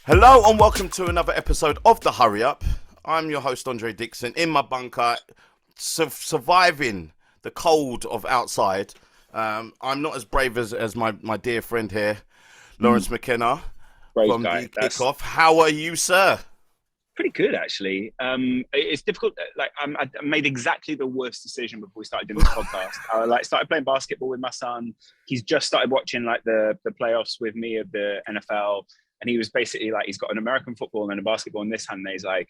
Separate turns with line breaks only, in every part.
Hello and welcome to another episode of The Hurry Up. I'm your host, Andre Dixon, in my bunker, surviving the cold of outside. I'm not as brave as my dear friend here, Laurence McKenna,
Brave
from
guy.
the
That's
Kickoff. How are you, sir?
pretty good, actually. It's difficult. I made exactly the worst decision before we started doing this podcast. I started playing basketball with my son. He's just started watching the playoffs with me of the NFL, and he was basically like, he's got an American football and a basketball in this hand. And he's like,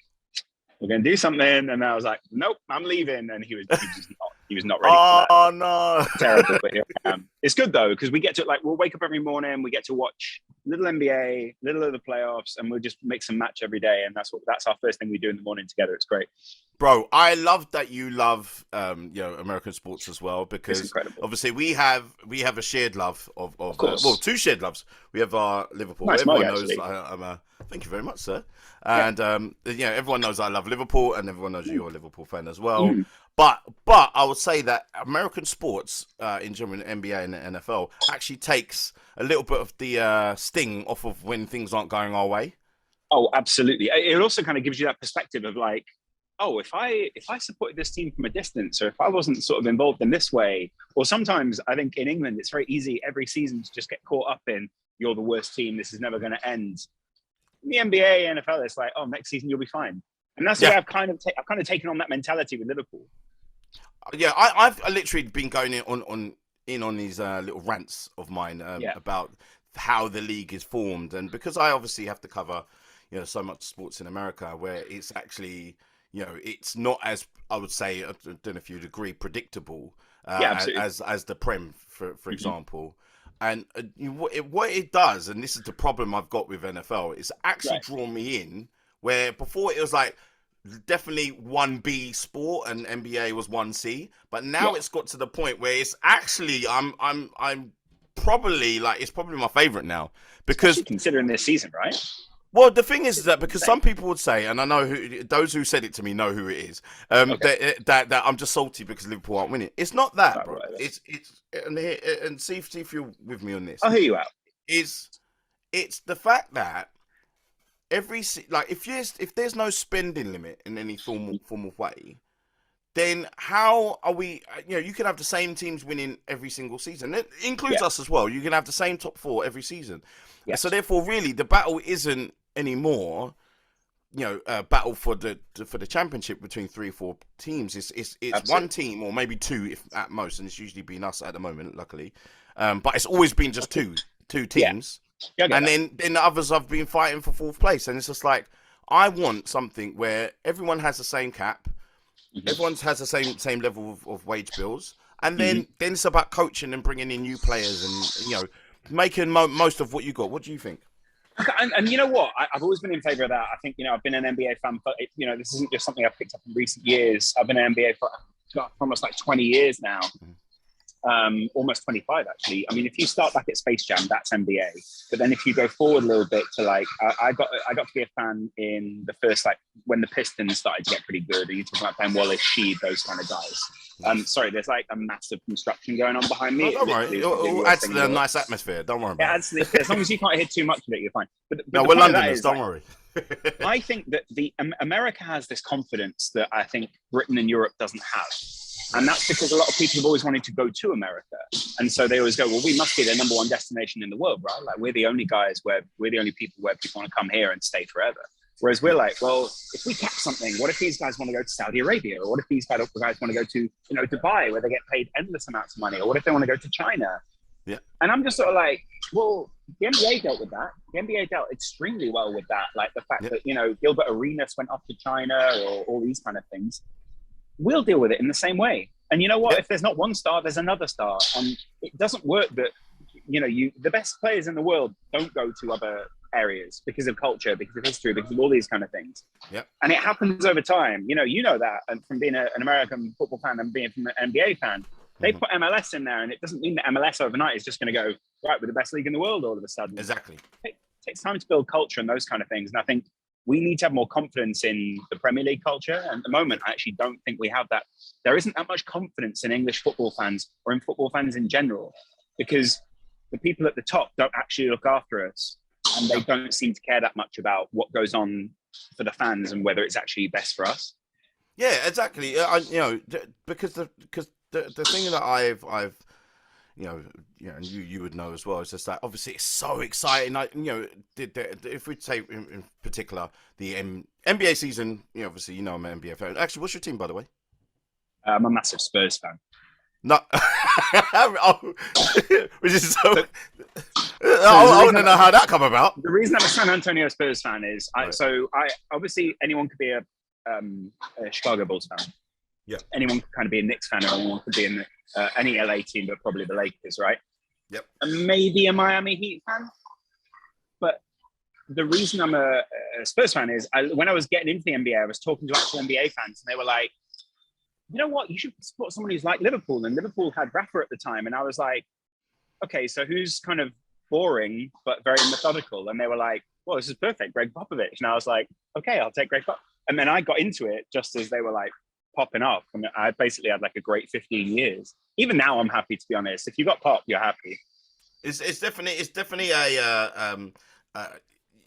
"We're going to do something," and I was like, "Nope, I'm leaving." And he was not ready for that.
Oh, no.
Terrible, but here I am. It's good though, because we get to we'll wake up every morning, we get to watch little NBA, little of the playoffs, and we'll just mix and match every day. And that's our first thing we do in the morning together. It's great.
Bro, I love that you love American sports as well, because obviously we have a shared love of two shared loves. We have our Liverpool.
Nice
Everyone
mug,
knows
actually.
I'm a thank you very much, sir. And everyone knows I love Liverpool, and everyone knows you're a Liverpool fan as well.
Mm.
But I would say that American sports, in general, the NBA and the NFL, actually takes a little bit of the sting off of when things aren't going our way.
Oh, absolutely. It also kind of gives you that perspective of like, oh, if I supported this team from a distance, or if I wasn't sort of involved in this way, or sometimes I think in England it's very easy every season to just get caught up in, you're the worst team, this is never going to end. In the NBA, NFL, it's like, oh, next season you'll be fine. And that's why I've kind of taken on that mentality with Liverpool.
Yeah, I've literally been going on these little rants of mine about how the league is formed, and because I obviously have to cover so much sports in America, where it's actually it's not, as I would say, I don't know if you'd agree, predictable as the Prem, for example. And what it does, and this is the problem I've got with NFL, is actually drawn me in, where before it was like definitely 1B sport and NBA was 1C, but now it's got to the point where it's actually I'm probably it's probably my favorite now, because
especially considering this season, right?
Well, the thing is that because some people would say, and I know those who said it to me know who it is, that I'm just salty because Liverpool aren't winning. It's not that, bro. Right, and see if you're with me on this.
I'll hear you out.
It's the fact that if there's no spending limit in any formal way, then how are we? You can have the same teams winning every single season. It includes us as well. You can have the same top four every season. Yes. So therefore, really, the battle isn't anymore, a battle for the championship between 3 or 4 teams. It's one team, or maybe 2 if at most, and it's usually been us at the moment, luckily. But it's always been just two teams. Yeah. And then the others have been fighting for 4th place, and it's just like, I want something where everyone has the same cap, everyone has the same level of wage bills, and then it's about coaching and bringing in new players and making most of what you got. What do you think?
And you know what? I've always been in favour of that. I think I've been an NBA fan, but this isn't just something I've picked up in recent years. I've been an NBA for almost 20 years now. Almost 25 actually. I mean, if you start back at Space Jam, that's NBA. But then if you go forward a little bit to I got to be a fan in the first when the Pistons started to get pretty good. Are you talking about Ben Wallace, Sheed, those kind of guys? Sorry, there's a massive construction going on behind me.
Oh, don't worry. It adds to the nice atmosphere. Don't worry about it.
As long as you can't hear too much of it, you're fine. But
no, we're Londoners. Don't worry.
I think that America has this confidence that I think Britain and Europe doesn't have. And that's because a lot of people have always wanted to go to America. And so they always go, well, we must be the number one destination in the world, right? Like, we're the only people where people want to come here and stay forever. Whereas we're like, well, if we cap something, what if these guys want to go to Saudi Arabia? Or what if these guys want to go to, Dubai, where they get paid endless amounts of money? Or what if they want to go to China?
Yeah.
And I'm just sort of like, well, the NBA dealt with that. The NBA dealt extremely well with that. Like the fact that, Gilbert Arenas went off to China, or all these kind of things. We'll deal with it in the same way. And you know what? If there's not one star, there's another star. And it doesn't work that, the best players in the world don't go to other areas because of culture, because of history, because of all these kind of things.
Yep.
And it happens over time. You know that, and from being an American football fan and being from an NBA fan, they put MLS in there, and it doesn't mean that MLS overnight is just going to go, right, we're the best league in the world all of a sudden.
Exactly.
It takes time to build culture and those kind of things. And I think we need to have more confidence in the Premier League culture. And at the moment, I actually don't think we have that. There isn't that much confidence in English football fans or in football fans in general, because the people at the top don't actually look after us. and they don't seem to care that much about what goes on for the fans and whether it's actually best for us.
Yeah, exactly. Because the thing that I've and you would know as well. It's just that obviously it's so exciting. If we'd say in particular the NBA season, obviously I'm an NBA fan. Actually, what's your team, by the way?
I'm a massive Spurs fan.
No, which is so. I want to know how that come about.
The reason I'm a San Antonio Spurs fan is I obviously anyone could be a Chicago Bulls fan.
Yeah.
Anyone could kind of be a Knicks fan, or anyone could be in any LA team, but probably the Lakers, right?
Yep.
And maybe a Miami Heat fan. But the reason I'm a Spurs fan is when I was getting into the NBA, I was talking to actual NBA fans, and they were like, you know what, you should support someone who's like Liverpool. And Liverpool had Rafa at the time. And I was like, okay, so who's kind of boring, but very methodical? And they were like, well, this is perfect, Greg Popovich. And I was like, okay, I'll take Greg Popovich. And then I got into it just as they were like popping off. And I basically had like a great 15 years. Even now, I'm happy, to be honest. If you got Pop, you're happy.
It's definitely a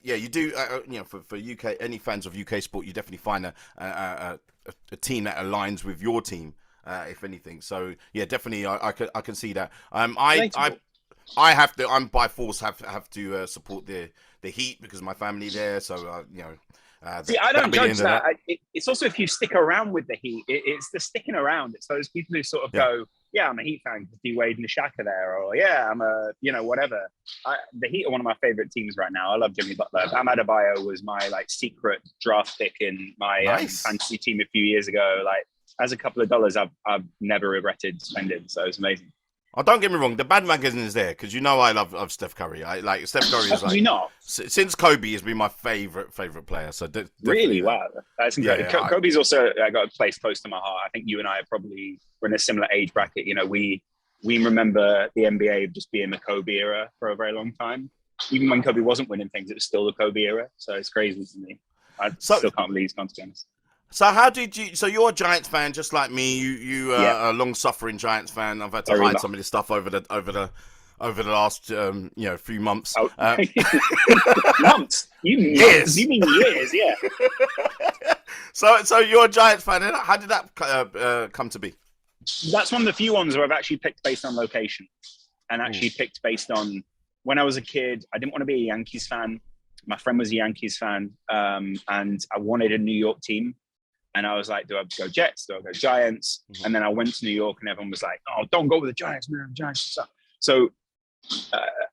you do for UK, any fans of UK sport, you definitely find a team that aligns with your team, if anything. So yeah, definitely I can see that. I have to. I'm by force have to support the Heat because of my family there. So
see, I don't judge that. It's also if you stick around with the Heat, it's the sticking around. It's those people who sort of go, yeah, I'm a Heat fan because D Wade and Shaq are there, or yeah, I'm a whatever. The Heat are one of my favorite teams right now. I love Jimmy Butler. Bam Adebayo was my like secret draft pick in my fantasy team a few years ago. Like, as a couple of dollars, I've never regretted spending. So it's amazing.
Oh, don't get me wrong. The bandwagon is there because I love Steph Curry. I like Steph Curry is like
not
since Kobe has been my favorite player. So
really, wow, that's incredible. Yeah, Kobe's also got a place close to my heart. I think you and I we're in a similar age bracket. We remember the NBA just being the Kobe era for a very long time. Even when Kobe wasn't winning things, it was still the Kobe era. So it's crazy to me. I still can't believe he's gone, to be honest.
So how did you? So you're a Giants fan, just like me. You are a long-suffering Giants fan. I've had to hide some of this stuff over the last few months.
Months? You mean years? Yeah.
So you're a Giants fan. How did that come to be?
That's one of the few ones where I've actually picked based on location, and actually picked based on when I was a kid. I didn't want to be a Yankees fan. My friend was a Yankees fan, and I wanted a New York team. And I was like, do I go Jets? Do I go Giants? Mm-hmm. And then I went to New York and everyone was like, oh, don't go with the Giants, man. Giants. So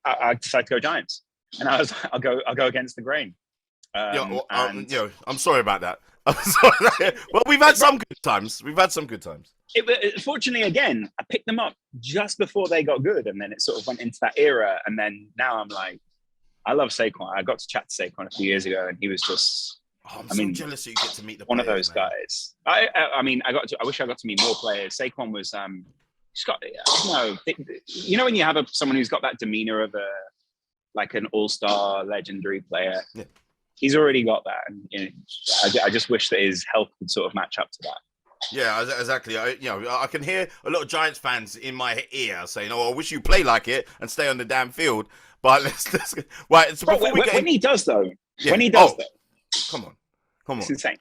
I decided to go Giants. And I was like, I'll go against the grain.
I'm sorry about that. I'm sorry. Well, we've had some good times. Fortunately, again, I picked them up just before they got good. And then it sort of went into that era. And then now I'm like, I love Saquon. I got to chat to Saquon a few years ago and he was just... Oh, I'm so jealous that you get to meet the
one
players,
of those guys. I wish I got to meet more players. Saquon was he's got when you have someone who's got that demeanor of an all-star legendary player. Yeah. He's already got that, and I just wish that his health would sort of match up to that.
Yeah, exactly. I can hear a lot of Giants fans in my ear saying, "Oh, I wish you play like it and stay on the damn field." But let's right. So
when he does though.
Come on.
It's insane.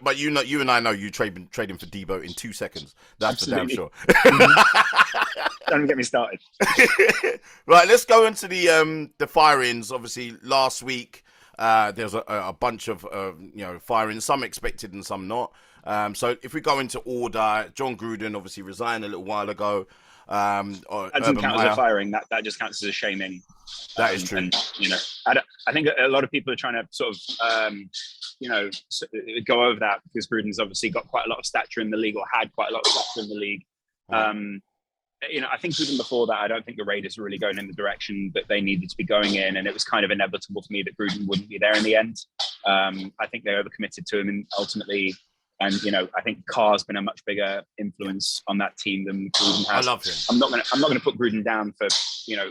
But you and I know you trading for Debo in 2 seconds. That's for damn sure.
Don't get me started.
Right, let's go into the firings. Obviously, last week there's a bunch of firings, some expected and some not. So if we go into order, John Gruden obviously resigned a little while ago.
That doesn't count as a firing. That just counts as a shaming.
That is true.
And I think a lot of people are trying to sort of go over that because Gruden's obviously got quite a lot of stature in the league, or had quite a lot of stature in the league. I think even before that, I don't think the Raiders were really going in the direction that they needed to be going in, and it was kind of inevitable to me that Gruden wouldn't be there in the end. I think they overcommitted to him, and ultimately. And I think Carr's been a much bigger influence on that team than Gruden has.
I love him.
I'm not going to put Gruden down for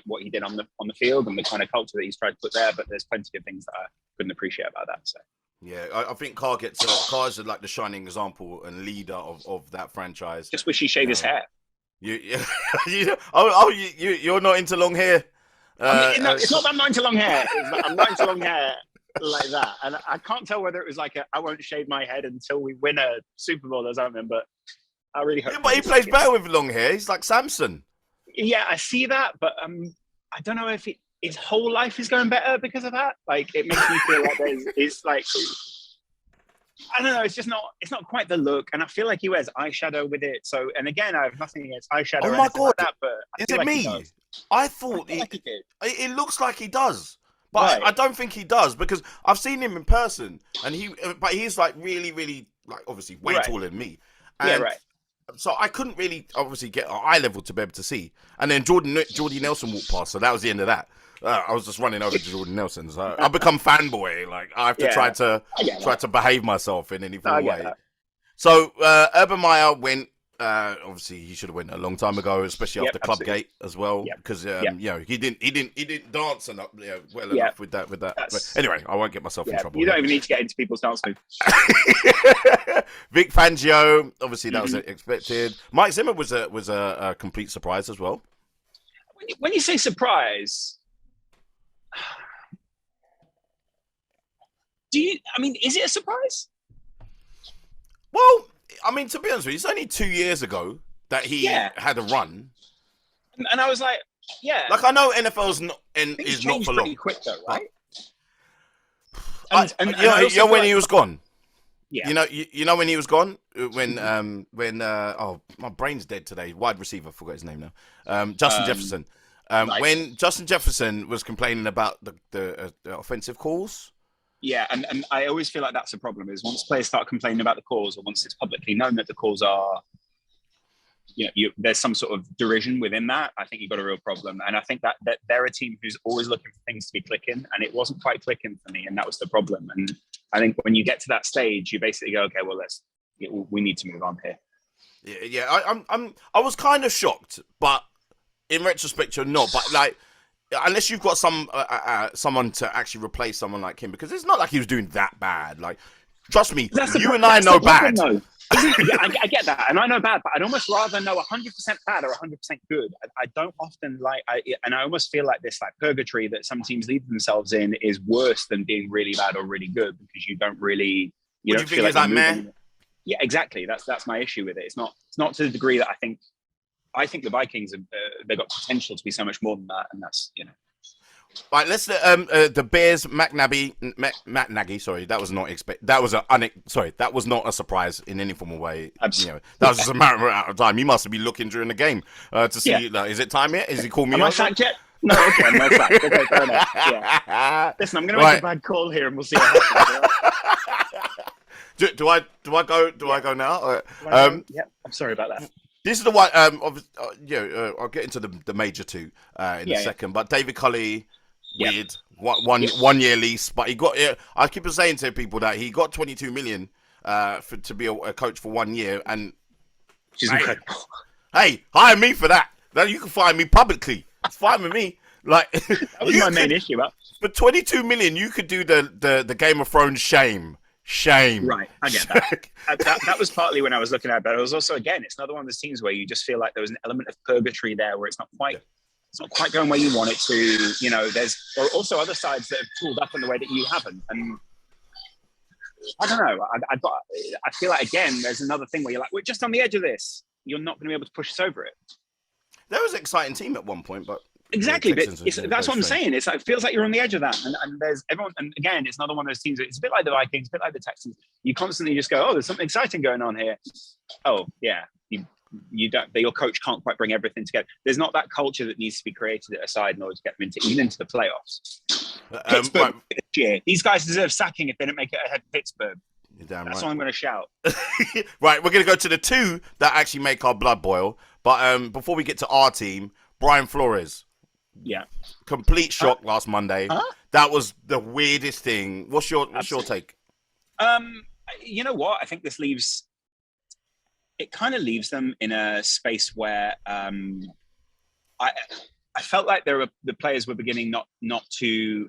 what he did on the field and the kind of culture that he's tried to put there. But there's plenty of things that I couldn't appreciate about that. So
yeah, I think Carr's like the shining example and leader of that franchise.
Just wish he shaved his hair.
You're not into long hair.
It's not that I'm not into long hair. It's like I'm not into long hair like that. And I can't tell whether it was like I won't shave my head until we win a Super Bowl or something, but I really hope.
Yeah, but he plays better with long hair. He's like Samson.
Yeah, I see that, but I don't know if his whole life is going better because of that. Like, it makes me feel like it's like, I don't know. It's not quite the look, and I feel like he wears eyeshadow with it. So, and again, I have nothing against eyeshadow.
Oh my God,
like that, but
is it me? I thought it looks like he does, but I don't think he does because I've seen him in person, and he's like really, really like obviously way taller than me. And so I couldn't really obviously get eye level to be able to see. And then Jordy Nelson walked past, so that was the end of that. I was just running over to Jordy Nelson. So I become fanboy. Like I have to try to behave myself in any form of way. That. So Urban Meyer went. Obviously, he should have went a long time ago, especially after Clubgate as well, because he didn't dance enough with that. But anyway, I won't get myself in trouble.
You don't even need to get into people's dance moves.
Vic Fangio, obviously that was expected. Mike Zimmer was a complete surprise as well.
When you say surprise, is it a surprise?
Well, I mean, to be honest with you, it's only 2 years ago that he had a run,
and I was like,
like I know NFL's is not for long.
Pretty quick though, right?
When he was gone.
Yeah.
You know when he was gone when my brain's dead today. Wide receiver, forgot his name now. Justin Jefferson. When Justin Jefferson was complaining about the offensive calls.
Yeah, and I always feel like that's a problem, is once players start complaining about the calls, or once it's publicly known that the calls are, there's some sort of derision within that, I think you've got a real problem. And I think that they're a team who's always looking for things to be clicking, and it wasn't quite clicking for me, and that was the problem. And I think when you get to that stage, you basically go, okay, well, we need to move on here.
Yeah. I was kind of shocked, but in retrospect, you're not. But like, unless you've got someone to actually replace someone like him, because it's not like he was doing that bad. Like, trust me, you and I know bad.
I get that, and I know bad, but I'd almost rather know 100% bad or 100% good. I don't often and I almost feel like this like purgatory that some teams leave themselves in is worse than being really bad or really good, because you don't really don't feel like man. Yeah, exactly. That's my issue with it. It's not to the degree that I think the Vikings have they got potential to be so much more than that, and that's
Right, let's the Bears Matt Nagy. Sorry, that was not that was not a surprise in any form of way.
Absolutely.
That was just a matter of time. You must be looking during the game to see. Is it time yet? Is he calling me?
Am I sacked yet? No, okay, I'm not sacked. Okay, fair enough. Yeah. Listen, I'm going to make a bad call here, and we'll see what happens.
Do I go? Do I go now?
I'm sorry about that.
This is the one. I'll get into the major two in a second. But David Culley, weird, one year lease. But he got. I keep saying to people that he got 22 million to be a coach for 1 year, and hey, hire me for that. Now you can fire me publicly. It's fine with me. Like
that was my main issue.
For 22 million, you could do the Game of Thrones shame.
Right, I get that. that was partly when I was looking at it, but it was also, again, it's another one of those teams where you just feel like there was an element of purgatory there, where it's not quite going where you want it to. There are also other sides that have pulled up in the way that you haven't, and I don't know. I feel like, again, there's another thing where you're like, we're just on the edge of this. You're not going to be able to push us over it.
There was an exciting team at one point, but
exactly, but that's what I'm saying. It's like, it feels like you're on the edge of that, and there's everyone. And again, it's another one of those teams. It's a bit like the Vikings, a bit like the Texans. You constantly just go, "Oh, there's something exciting going on here." Oh, yeah, you don't. Your coach can't quite bring everything together. There's not that culture that needs to be created at a side in order to get them into the playoffs. Pittsburgh this year, these guys deserve sacking if they don't make it ahead of Pittsburgh. That's what I'm going to shout.
Right, we're going to go to the two that actually make our blood boil. But before we get to our team, Brian Flores.
Yeah.
Complete shock last Monday. That was the weirdest thing. What's your take?
You know what? I think this kind of leaves them in a space where I felt like the players were beginning not to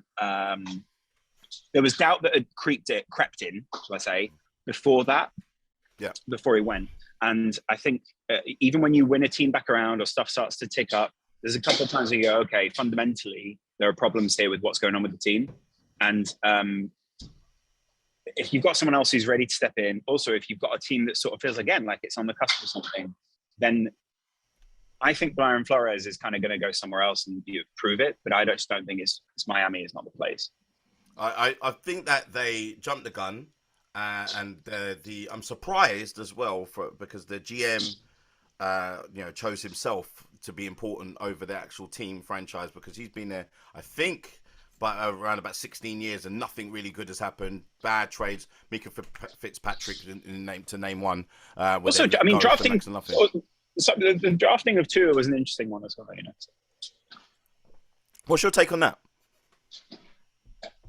there was doubt that had crept in, shall I say, before that. Yeah. Before he went. And I think even when you win a team back around or stuff starts to tick up, there's a couple of times where you go, okay, fundamentally, there are problems here with what's going on with the team. And if you've got someone else who's ready to step in, also, if you've got a team that sort of feels, again, like it's on the cusp of something, then I think Brian Flores is kind of going to go somewhere else and prove it. But I just don't think it's Miami is not the place.
I think that they jumped the gun, and I'm surprised as well because the GM chose himself to be important over the actual team franchise, because he's been there, I think, around about 16 years, and nothing really good has happened. Bad trades. Mika Fitzpatrick, to name one.
Also, I mean, drafting. So the drafting of Tua was an interesting one as well.
What's your take on that?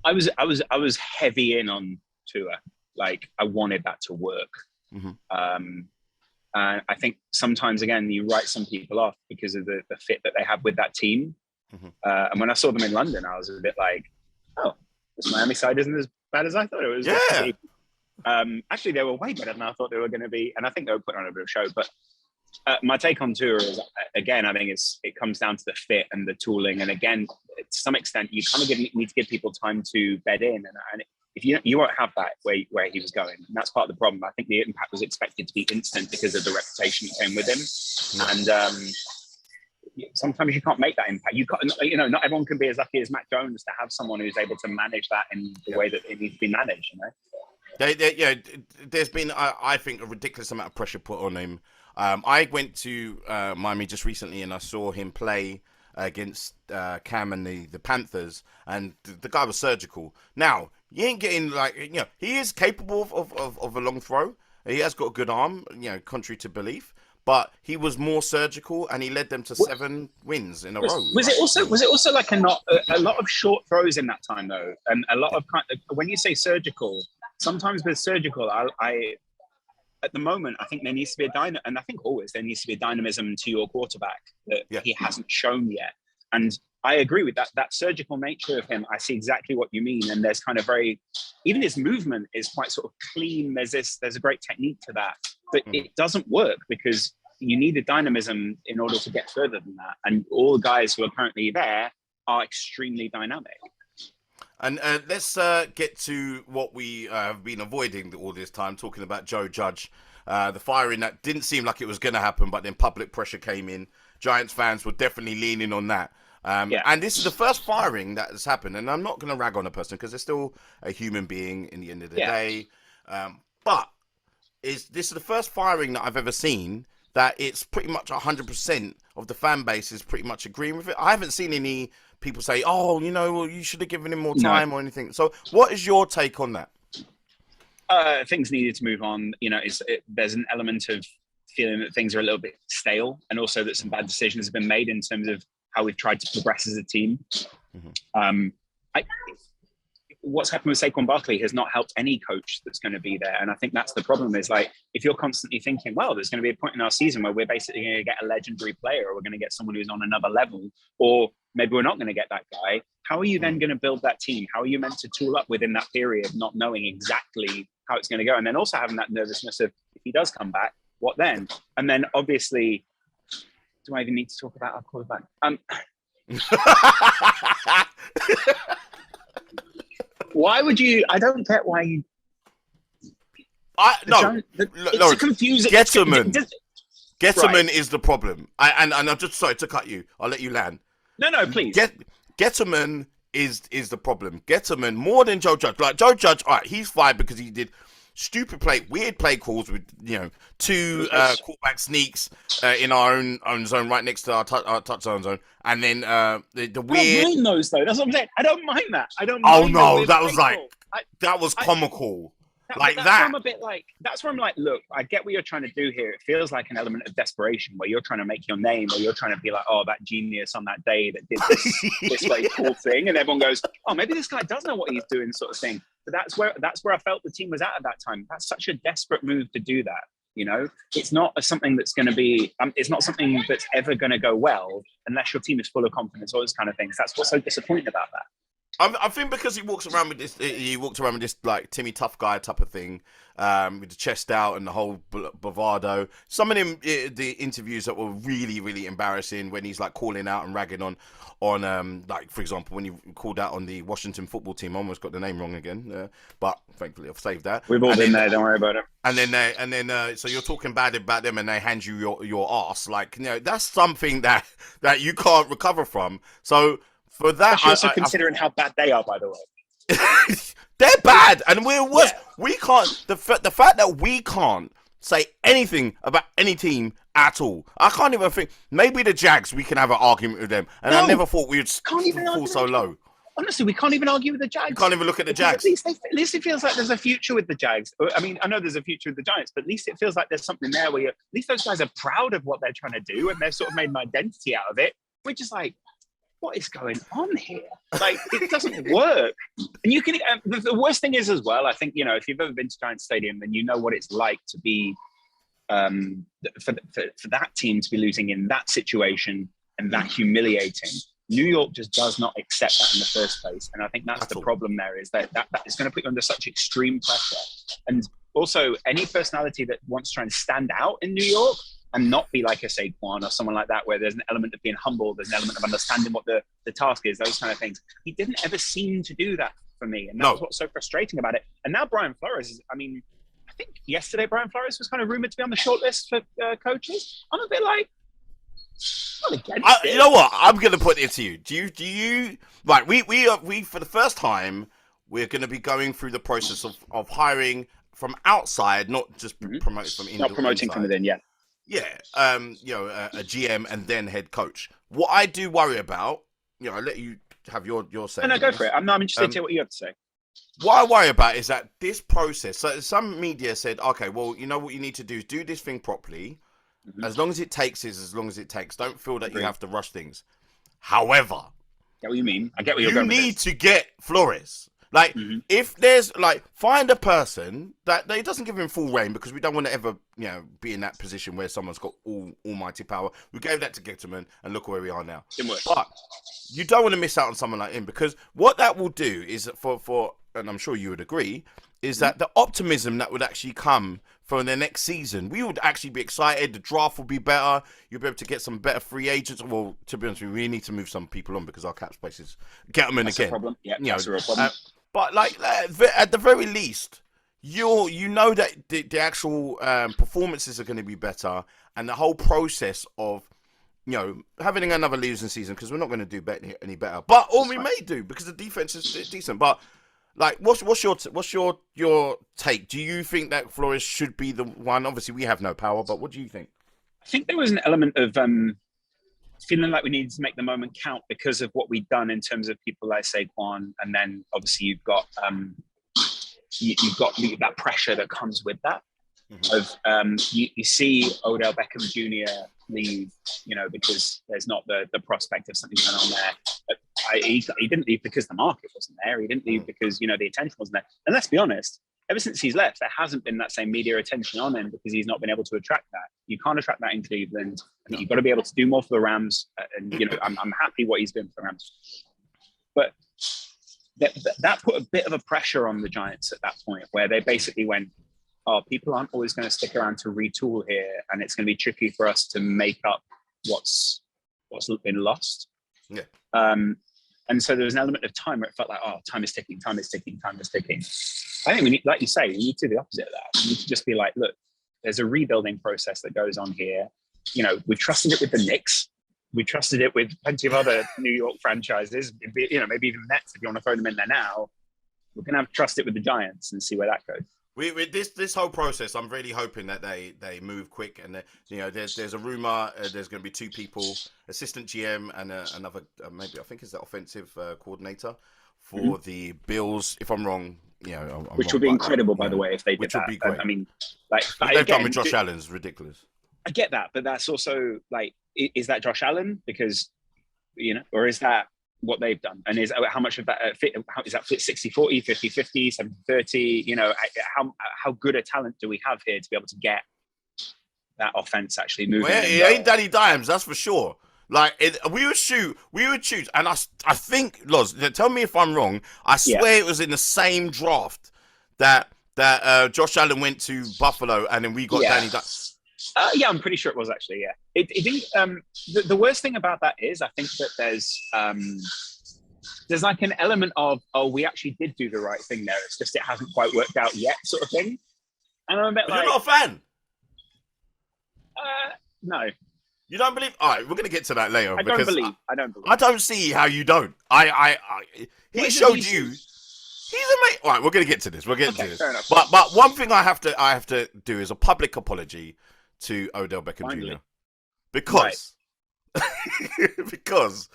I was heavy in on Tua. Like, I wanted that to work. Mm-hmm. I think sometimes, again, you write some people off because of the fit that they have with that team. Mm-hmm. And when I saw them in London, I was a bit like, oh, this Miami side isn't as bad as I thought it was.
Yeah.
Actually, they were way better than I thought they were going to be. And I think they were putting on a bit of a show. But my take on Tua is, again, I think it comes down to the fit and the tooling. And again, to some extent, you kind of need to give people time to bed in. And if you won't have that where he was going. And that's part of the problem. I think the impact was expected to be instant because of the reputation that came with him. Yeah. And sometimes you can't make that impact. Not everyone can be as lucky as Mac Jones to have someone who's able to manage that in the way that it needs to be managed.
There's been, I think, a ridiculous amount of pressure put on him. I went to Miami just recently, and I saw him play against Cam and the Panthers, and the guy was surgical. Now, you ain't getting he is capable of a long throw. He has got a good arm, contrary to belief. But he was more surgical, and he led them to 7 wins in a row.
Was it also like a lot of short throws in that time though, and a lot of when you say surgical, sometimes with surgical, I at the moment I think there needs to be and I think always there needs to be a dynamism to your quarterback that he hasn't shown yet. And I agree with that surgical nature of him. I see exactly what you mean, and there's kind of even his movement is quite sort of clean. There's a great technique to that. But it doesn't work because you need a dynamism in order to get further than that. And all the guys who are currently there are extremely dynamic.
And let's get to what we have been avoiding all this time, talking about Joe Judge. The firing that didn't seem like it was going to happen, but then public pressure came in. Giants fans were definitely leaning on that. And this is the first firing that has happened. And I'm not going to rag on a person because they're still a human being in the end of the day. But this is the first firing that I've ever seen that it's pretty much 100% of the fan base is pretty much agreeing with it. I haven't seen any people say, oh, you should have given him more time or anything. So what is your take on that?
Things needed to move on. There's an element of feeling that things are a little bit stale, and also that some bad decisions have been made in terms of how we've tried to progress as a team. Mm-hmm. What's happened with Saquon Barkley has not helped any coach that's going to be there. And I think that's the problem is if you're constantly thinking, well, there's going to be a point in our season where we're basically going to get a legendary player, or we're going to get someone who's on another level, or maybe we're not going to get that guy. How are you then going to build that team? How are you meant to tool up within that period, not knowing exactly how it's going to go? And then also having that nervousness of, if he does come back, what then? And then obviously, do I even need to talk about our quarterback? Why would you? I don't get why you. It's confusing.
Getterman is the problem. And I'm just sorry to cut you. I'll let you land.
No, please.
Getterman is the problem. Getterman more than Joe Judge. Like Joe Judge, all right, he's fired because he did weird play calls with 2 quarterback sneaks in our own zone right next to our touchdown zone, and then the weird.
I don't mind those though. That's what I'm saying. I don't mind that.
Oh no, that was that was comical.
That's where I'm like, look, I get what you're trying to do here. It feels like an element of desperation where you're trying to make your name, or you're trying to be like, oh, that genius on that day that did this very cool thing, and everyone goes, oh, maybe this guy does know what he's doing, sort of thing. But that's where I felt the team was at that time. That's such a desperate move to do that. It's not something that's going to be. It's not something that's ever going to go well unless your team is full of confidence, all those kind of things. That's what's so disappointing about that.
I think because he walks around with this like Timmy tough guy type of thing, with the chest out and the whole bravado. Some of them, the interviews that were really, really embarrassing when he's like calling out and ragging on like for example when he called out on the Washington football team. I almost got the name wrong again, but thankfully I've saved that.
We've all been there. Don't worry about it.
And then so you're talking bad about them, and they hand you your ass. Like, that's something that you can't recover from. So. For that,
also considering how bad they are, by the way.
They're bad, and we're worse. Yeah. We can't. The fact that we can't say anything about any team at all. I can't even think. Maybe the Jags, we can have an argument with them, and I never thought we'd fall so low.
Honestly, we can't even argue with the Jags.
We can't even look at the Jags.
At least it feels like there's a future with the Jags. I mean, I know there's a future with the Giants, but at least it feels like there's something there where at least those guys are proud of what they're trying to do, and they've sort of made an identity out of it. We're just like, what is going on here? Like, it doesn't work. And you can. The worst thing is as well, I think, if you've ever been to Giants Stadium, then you know what it's like to be for that team to be losing in that situation and that humiliating. New York just does not accept that in the first place, and I think that's the problem. There is that is going to put you under such extreme pressure, and also any personality that wants to try and stand out in New York and not be like a Saquon or someone like that, where there's an element of being humble, there's an element of understanding what the task is, those kind of things. He didn't ever seem to do that for me, and that's what's so frustrating about it. And now Brian Flores is, I think yesterday Brian Flores was kind of rumored to be on the shortlist for coaches. I'm a bit like, not against it.
You know what? I'm going to put it to you. Do you right? We for the first time, we're going to be going through the process of hiring from outside, not just promoting from inside.
Not promoting from within, yeah.
Yeah, a GM and then head coach. What I do worry about, I'll let you have your say.
No, go for it. I'm interested to hear what you have to say.
What I worry about is that this process, so some media said, okay, well, what you need to do is do this thing properly. Mm-hmm. As long as it takes is as long as it takes. Don't feel that you have to rush things. However,
I get what you mean. I get what you're going with.
You need to get Flores. Like, if there's, find a person that they doesn't give him full reign, because we don't want to ever, be in that position where someone's got almighty power. We gave that to Getterman, and look where we are now.
Didn't work.
But you don't want to miss out on someone like him, because what that will do is, for and I'm sure you would agree, is that the optimism that would actually come for the next season, we would actually be excited. The draft will be better. You'll be able to get some better free agents. Well, to be honest with you, we need to move some people on because our cap space is Getterman
that's
again.
A problem. Yeah, that's a real problem.
But at the very least, you know that the actual performances are going to be better, and the whole process of having another losing season, because we're not going to do any better. But we may do, because the defense is decent. But what's your take? Do you think that Flores should be the one? Obviously, we have no power, but what do you think?
I think there was an element of feeling like we needed to make the moment count because of what we'd done in terms of people like Saquon, and then obviously you've got that pressure that comes with that. Of you see Odell Beckham Jr. leave, because there's not the prospect of something going on there. But he didn't leave because the market wasn't there. He didn't leave because the attention wasn't there. And let's be honest, ever since he's left, there hasn't been that same media attention on him because he's not been able to attract that. You can't attract that in Cleveland. I think you've got to be able to do more for the Rams. And I'm happy what he's doing for the Rams. But that put a bit of a pressure on the Giants at that point, where they basically went, people aren't always going to stick around to retool here, and it's going to be tricky for us to make up what's been lost.
Yeah.
And so there was an element of time where it felt like, time is ticking. I think we need, like you say, we need to do the opposite of that. We need to just be like, look, there's a rebuilding process that goes on here. We've trusted it with the Knicks. We trusted it with plenty of other New York franchises. Maybe even Nets, if you want to throw them in there now. We're going to have to trust it with the Giants and see where that goes.
With this whole process, I'm really hoping that they move quick, and that, there's a rumor there's going to be two people, assistant GM and another maybe I think is the offensive coordinator for the Bills. If I'm wrong,
which would be incredible, by the way, if they did that. Which would be great. I mean,
they've done with Josh Allen's ridiculous.
I get that, but that's also is that Josh Allen? Because or is that what they've done, and is how much of that is that 60-40, 50-50, 70-30? How good a talent do we have here to be able to get that offense actually moving?
Well, it ain't Danny Dimes, that's for sure. Like we would shoot, and I think Loz, tell me if I'm wrong. I swear it was in the same draft that Josh Allen went to Buffalo, and then we got Danny.
Yeah, I'm pretty sure it was actually. Yeah, it didn't. The worst thing about that is I think that there's like an element of, oh, we actually did do the right thing there. It's just it hasn't quite worked out yet, sort of thing. And I'm a bit
You're not a fan.
No.
You don't believe? All right, we're gonna get to that later.
I don't believe.
I don't see how you don't. He showed you. He's amazing. All right, we're gonna get to this. We'll get to this.
Fair enough.
But one thing I have to do is a public apology to Odell Beckham Jr. Because because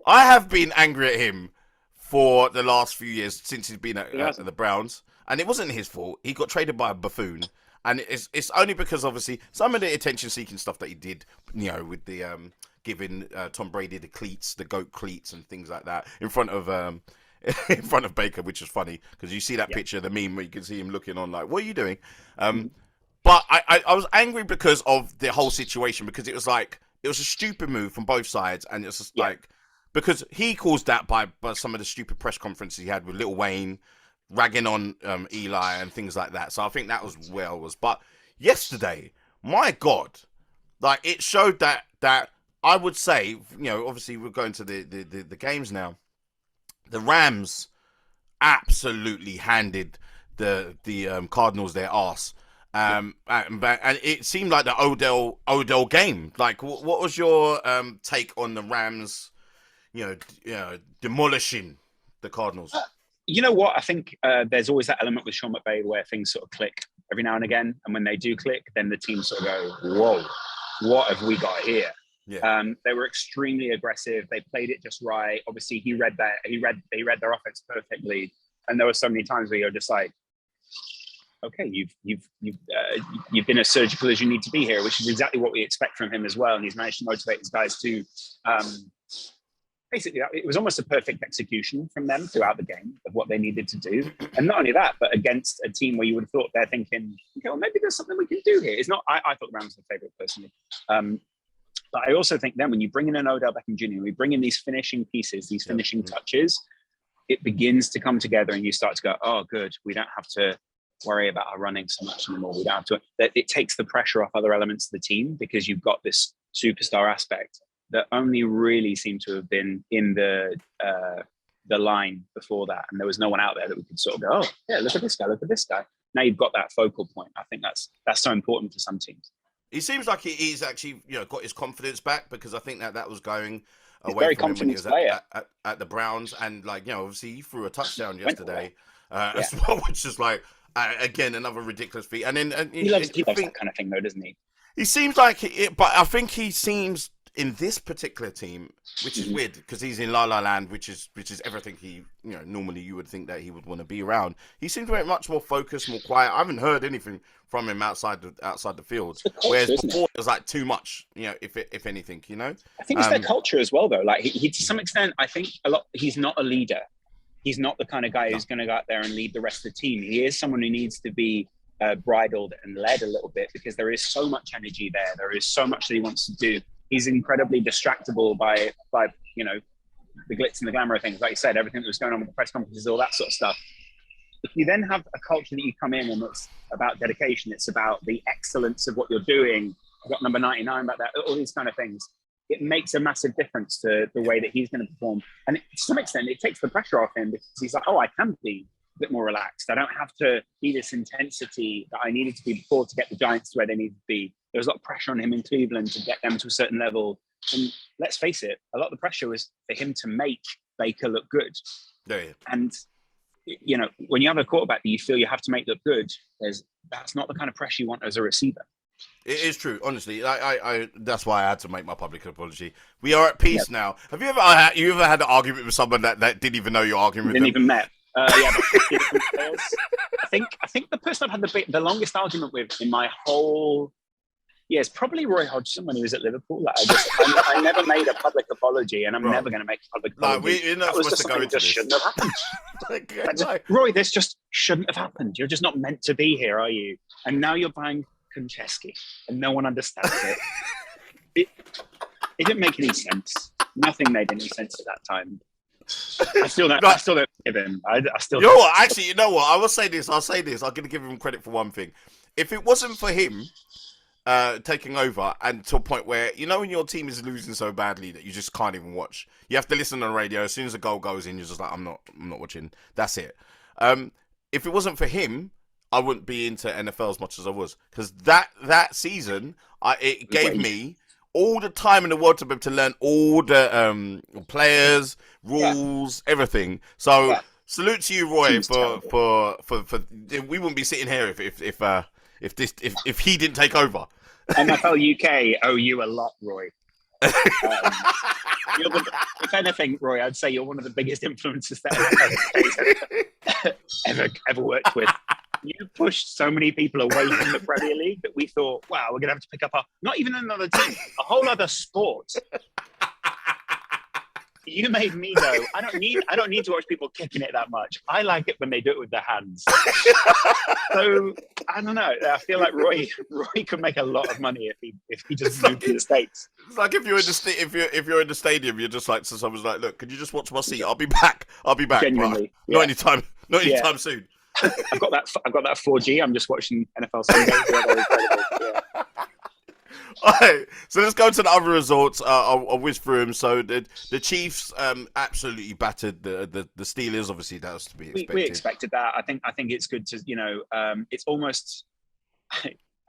I have been angry at him for the last few years since he's been at the Browns, and it wasn't his fault. He got traded by a buffoon. And it's only because obviously some of the attention-seeking stuff that he did, with the giving Tom Brady the cleats, the goat cleats, and things like that in front of Baker, which is funny because you see that picture, the meme where you can see him looking on like, "What are you doing?" But I was angry because of the whole situation because it was a stupid move from both sides, and it's just like because he caused that by some of the stupid press conferences he had with Lil Wayne. Ragging on Eli and things like that. So I think that was where I was. But yesterday, my God, like it showed that I would say, obviously we're going to the games now. The Rams absolutely handed the Cardinals their arse. And it seemed like the Odell game. Like, what was your take on the Rams, demolishing the Cardinals?
You know what? I think there's always that element with Sean McVay where things sort of click every now and again. And when they do click, then the team sort of go, whoa, what have we got here? Yeah. They were extremely aggressive. They played it just right. Obviously, he read their offense perfectly. And there were so many times where you're just like, okay, you've been as surgical as you need to be here, which is exactly what we expect from him as well. And he's managed to motivate his guys to basically, it was almost a perfect execution from them throughout the game of what they needed to do. And not only that, but against a team where you would have thought they're thinking, okay, well, maybe there's something we can do here. It's not, I thought the Rams were the favorite personally. But I also think then when you bring in an Odell Beckham Jr., we bring in these finishing pieces, these finishing touches, it begins to come together and you start to go, oh, good. We don't have to worry about our running so much anymore. We don't have to, it takes the pressure off other elements of the team because you've got this superstar aspect that only really seemed to have been in the line before that. And there was no one out there that we could sort of go, oh, yeah, look at this guy, look at this guy. Now you've got that focal point. I think that's so important for some teams.
He seems like he's actually got his confidence back because I think that was going
he's
away
very
from him when he was
at
the Browns. And obviously he threw a touchdown yesterday as well, which is like, again, another ridiculous feat. And then
he loves that kind of thing though, doesn't he?
He seems like it, but I think he seems in this particular team, which is weird because he's in La La Land, which is everything he normally you would think that he would want to be around. He seems very much more focused, more quiet. I haven't heard anything from him outside the field. Whereas before it was like too much, if anything,
I think it's their culture as well, though. Like he to some extent, I think he's not a leader. He's not the kind of guy who's going to go out there and lead the rest of the team. He is someone who needs to be bridled and led a little bit because there is so much energy there. There is so much that he wants to do. He's incredibly distractible by the glitz and the glamour of things. Like you said, everything that was going on with the press conferences, all that sort of stuff. If you then have a culture that you come in and it's about dedication, it's about the excellence of what you're doing. I've got number 99 about that, all these kind of things. It makes a massive difference to the way that he's going to perform. And to some extent, it takes the pressure off him because he's like, oh, I can be a bit more relaxed. I don't have to be this intensity that I needed to be before to get the Giants to where they needed to be. There was a lot of pressure on him in Cleveland to get them to a certain level. And let's face it, a lot of the pressure was for him to make Baker look good.
Yeah.
And, when you have a quarterback that you feel you have to make look good, that's not the kind of pressure you want as a receiver.
It is true, honestly. I that's why I had to make my public apology. We are at peace now. Have you ever had an argument with someone that didn't even know you're arguing with them?
Didn't even met. Yeah, I think the person I've had the longest argument with in my whole is probably Roy Hodgson when he was at Liverpool. Like I never made a public apology, and I'm never going to make a public apology.
We're not supposed to go into this.
Shouldn't have happened. Roy, this just shouldn't have happened. You're just not meant to be here, are you? And now you're buying Konchesky, and no one understands it. It didn't make any sense. Nothing made any sense at that time. I still don't give him. I still.
You know what? Actually, you know what? I will say this. I'll say this. I'm going to give him credit for one thing. If it wasn't for him taking over, and to a point where, you know, when your team is losing so badly that you just can't even watch, you have to listen on the radio. As soon as the goal goes in, you're just like, I'm not watching. That's it. If it wasn't for him, I wouldn't be into NFL as much as I was, because that season, it gave me all the time in the world to be able to learn all the players, rules, everything. So salute to you, Roy, for we wouldn't be sitting here if he didn't take over.
NFL UK owe you a lot, Roy. If anything, Roy, I'd say you're one of the biggest influences that I've ever worked with. You pushed so many people away from the Premier League that we thought, wow, we're going to have to pick up not even another team, a whole other sport. You made me go, I don't need to watch people kicking it that much. I like it when they do it with their hands. So I don't know. I feel like Roy could make a lot of money if he just moved to the States.
It's like if you're in the stadium, you're just like, so someone's like, look, could you just watch my seat? I'll be back.
Genuinely,
not anytime soon.
I've got that 4G. I'm just watching NFL Sunday.
All right, so let's go to the other results. I'll whiz through them. So the Chiefs absolutely battered the Steelers. Obviously, that was to be expected.
We expected that. I think it's good to, it's almost.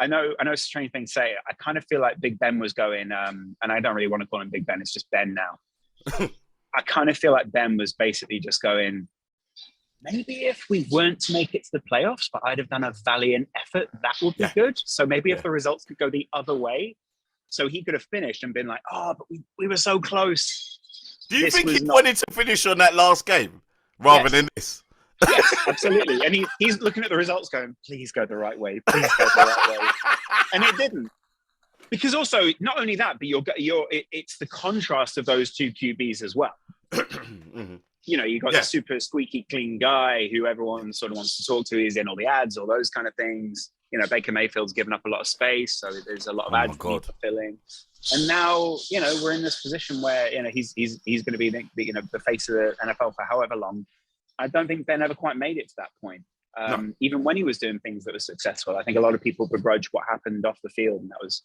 I know it's a strange thing to say. I kind of feel like Big Ben was going, and I don't really want to call him Big Ben. It's just Ben now. I kind of feel like Ben was basically just going, maybe if we weren't to make it to the playoffs, but I'd have done a valiant effort, that would be good. So maybe if the results could go the other way, so he could have finished and been like, but we were so close.
Do you think he wanted to finish on that last game rather than this?
Yes, absolutely. And he's looking at the results going, please go the right way. Please go the right way. And it didn't. Because also, not only that, but it's the contrast of those two QBs as well.
Mm-hmm.
You got the super squeaky clean guy who everyone sort of wants to talk to. He's in all the ads, all those kind of things. Baker Mayfield's given up a lot of space, so there's a lot of ads fulfilling. And now, we're in this position where he's going to be the face of the NFL for however long. I don't think Ben ever quite made it to that point. Even when he was doing things that were successful, I think a lot of people begrudge what happened off the field, and that was,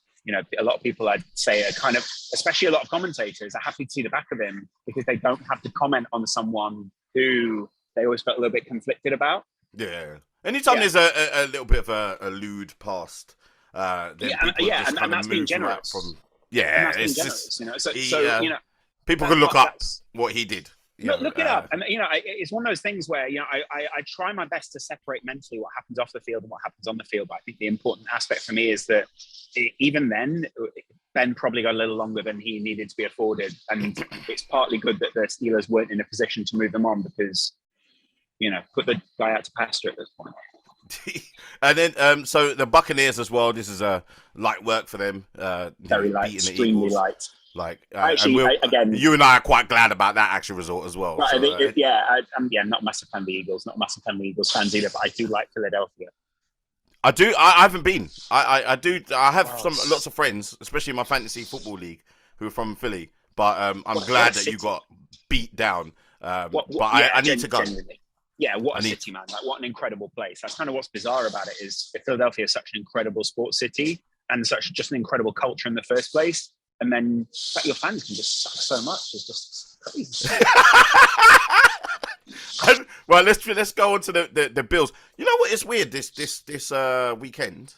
a lot of people, I'd say, are kind of, especially a lot of commentators, are happy to see the back of him because they don't have to comment on someone who they always felt a little bit conflicted about.
Yeah. Anytime there's a little bit of a lewd past, then
and that's being generous.
It's
generous,
just, people can look up what he did.
Look it up. And, it's one of those things where, I try my best to separate mentally what happens off the field and what happens on the field. But I think the important aspect for me is that even then, Ben probably got a little longer than he needed to be afforded. And it's partly good that the Steelers weren't in a position to move them on because, put the guy out to pasture at this point.
And then, so the Buccaneers as well, this is a light work for them.
Very light, extremely light.
Again, you and I are quite glad about that actual result as well.
Right, I'm not a massive fan of the Eagles, not a massive fan of the Eagles fans either, but I do like Philadelphia.
I do. I haven't been. I do. I have lots of friends, especially in my fantasy football league, who are from Philly. But I'm glad that you got beat down. I need to go. Genuinely.
Yeah, what a city, man! Like, what an incredible place. That's kind of what's bizarre about it is Philadelphia is such an incredible sports city and such just an incredible culture in the first place. And then your fans can just suck so much. It's just crazy.
Well, let's go on to the Bills. You know what is weird this weekend?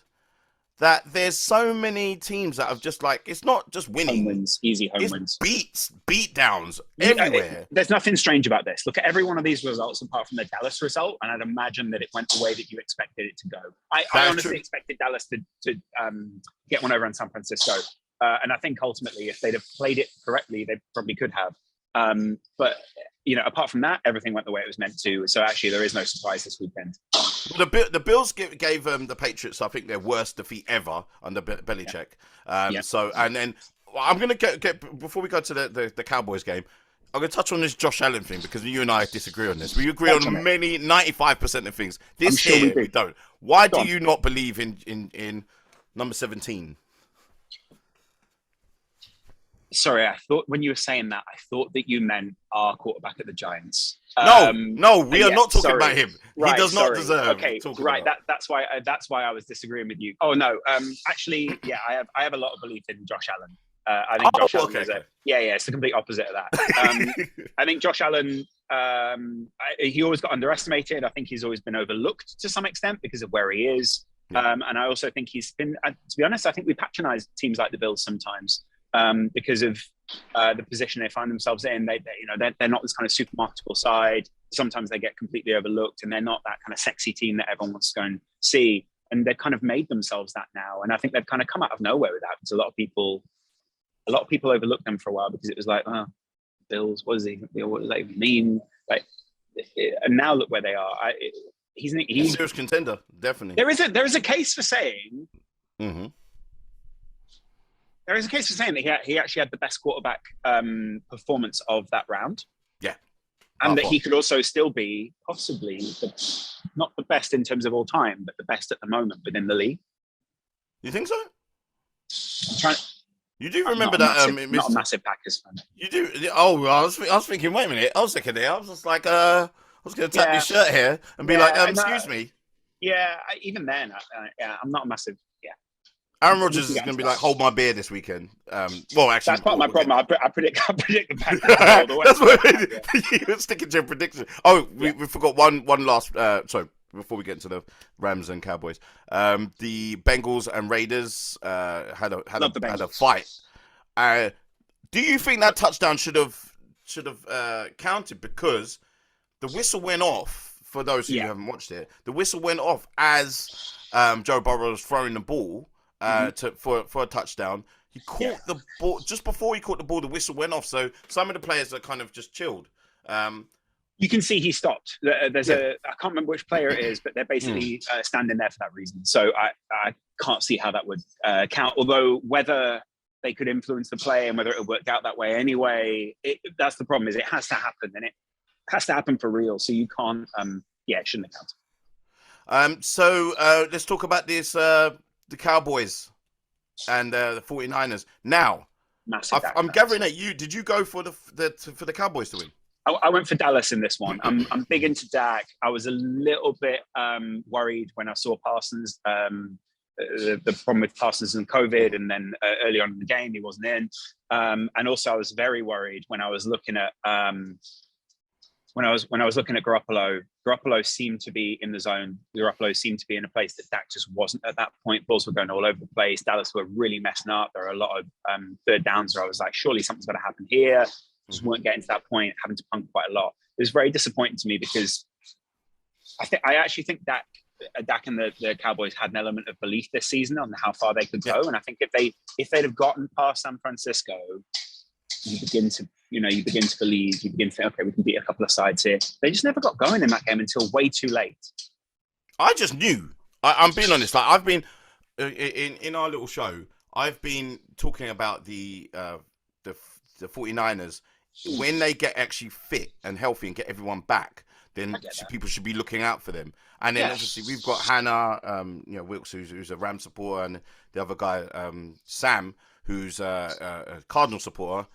That there's so many teams that have just it's not just winning.
Home wins, easy home wins.
Beat downs everywhere.
There's nothing strange about this. Look at every one of these results apart from the Dallas result, and I'd imagine that it went the way that you expected it to go. I honestly expected Dallas to get one over on San Francisco. And I think ultimately, if they'd have played it correctly, they probably could have. But apart from that, everything went the way it was meant to. So actually, there is no surprise this weekend.
Well, the Bills gave the Patriots, I think, their worst defeat ever under Belichick. So, and then I'm going to get before we go to the Cowboys game, I'm going to touch on this Josh Allen thing because you and I disagree on this. We agree on 95% of things. This here, we don't. Why do you not believe in number 17?
Sorry, I thought when you were saying that, I thought that you meant our quarterback at the Giants.
No, we are not talking
sorry.
about him.
Right,
he does not deserve.
Okay, right. That's why I was disagreeing with you. Oh no, actually, yeah, I have a lot of belief in Josh Allen. I think Josh Allen is it's the complete opposite of that. I think Josh Allen, he always got underestimated. I think he's always been overlooked to some extent because of where he is. Yeah. And I also think he's been, to be honest, I think we patronize teams like the Bills sometimes. Because of the position they find themselves in, they're not this kind of super marketable side. Sometimes they get completely overlooked, and they're not that kind of sexy team that everyone wants to go and see. And they've kind of made themselves that now. And I think they've kind of come out of nowhere with that. Because a lot of people overlooked them for a while because it was like, oh, Bills, what does that even mean? Like, and now look where they are. He's a
serious contender, definitely.
There is a case for saying.
Mm-hmm.
There is a case for saying that he actually had the best quarterback performance of that round.
Yeah.
And that he could also still be possibly not the best in terms of all time, but the best at the moment within the league.
You think so? You do
I'm
remember
not
that?
not a massive Packers fan.
You do? Oh, I was thinking, wait a minute. I was thinking there. I was just like, I was going to tap your shirt here and be like, excuse me.
Yeah, even then, I'm not a massive.
Aaron Rodgers is going to be like, hold my beer this weekekend. Well, actually,
that's part of my problem. I predict the Packers.
That's what you're sticking to your prediction. Oh, we forgot one last. Sorry, before we get into the Rams and Cowboys, the Bengals and Raiders had a fight. Do you think that touchdown should have counted because the whistle went off? For those of you who haven't watched it, the whistle went off as Joe Burrow was throwing the ball. For a touchdown. He caught the ball just before he caught the ball. The whistle went off, so some of the players are kind of just chilled.
You can see he stopped. There's I can't remember which player it is, but they're basically standing there for that reason. So I can't see how that would count. Although whether they could influence the play and whether it worked out that way anyway, that's the problem. Is it has to happen, and it has to happen for real. So you can't. It shouldn't have counted.
So let's talk about this. The Cowboys and the 49ers. Now, I'm gathering that did you go for the Cowboys to win?
I went for Dallas in this one. I'm big into Dak. I was a little bit worried when I saw Parsons. The problem with Parsons and COVID, and then early on in the game he wasn't in. And also I was very worried when I was looking at when I was looking at Garoppolo. Garoppolo seemed to be in the zone. Garoppolo seemed to be in a place that Dak just wasn't at that point. Balls were going all over the place. Dallas were really messing up. There were a lot of third downs where I was like, surely something's going to happen here. Just weren't getting to that point, having to punt quite a lot. It was very disappointing to me because I actually think Dak and the Cowboys had an element of belief this season on how far they could go. And I think if they'd have gotten past San Francisco, you begin to believe, you begin to think, okay, we can beat a couple of sides here. They just never got going in that game until way too late.
I just knew. I'm being honest. Like I've been in our little show. I've been talking about the 49ers when they get actually fit and healthy and get everyone back. Then people should be looking out for them. And then obviously we've got Hannah, Wilkes, who's a Rams supporter, and the other guy, Sam, who's a Cardinal supporter.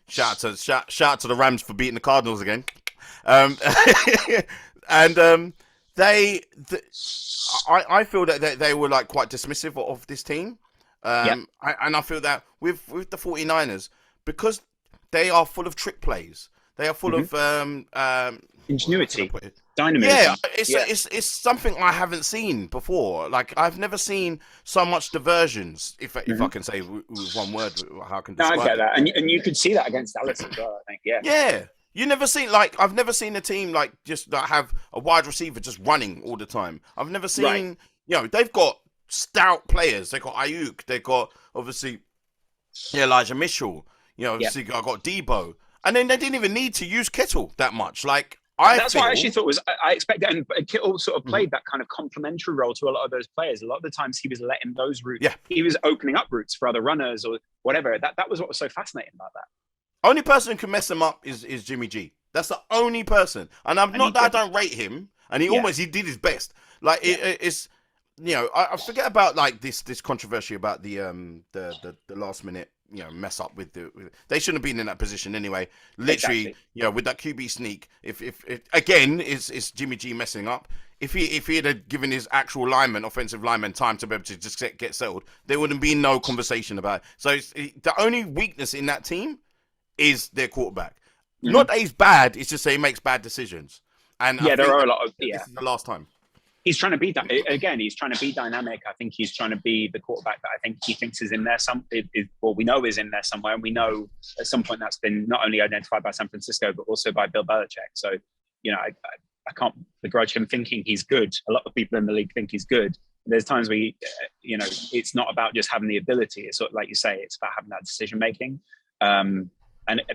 Shout out to the Rams for beating the Cardinals again. I feel that they were like quite dismissive of this team. And I feel that with the 49ers, because they are full of trick plays, they are full of
ingenuity, dynamism.
Yeah, it's something I haven't seen before. Like I've never seen so much diversions. If I can say with one word, how I can describe
I get that, and you could see that against Dallas as well. I think,
yeah. You never seen I've never seen a team like just have a wide receiver just running all the time. I've never seen they've got stout players. They got Ayuk. They got obviously Elijah Mitchell. Obviously I got Debo, and then they didn't even need to use Kittle that much. Like. That's what I actually thought was I expected, and Kittle sort of played that kind of complementary role to a lot of those players. A lot of the times he was letting those routes. Yeah. He was opening up routes for other runners or whatever. That was what was so fascinating about that. Only person who can mess him up is Jimmy G. That's the only person. And I don't rate him. And he did his best. Like it's I forget about like this controversy about the last minute mess up with they shouldn't have been in that position anyway. Literally,
Exactly.
With that QB sneak, if again is Jimmy G messing up. If he had given his actual offensive lineman, time to be able to just get settled, there wouldn't be no conversation about it. So the only weakness in that team is their quarterback.
Mm-hmm.
Not that he's bad, it's just that he makes bad decisions. And
yeah, there are a lot of
This is the last time.
He's trying to be he's trying to be dynamic. I think he's trying to be the quarterback that I think he thinks is in there. We know is in there somewhere, and we know at some point that's been not only identified by San Francisco but also by Bill Belichick. So, I can't begrudge him thinking he's good. A lot of people in the league think he's good. There's times where it's not about just having the ability. It's sort of like you say, it's about having that decision making. And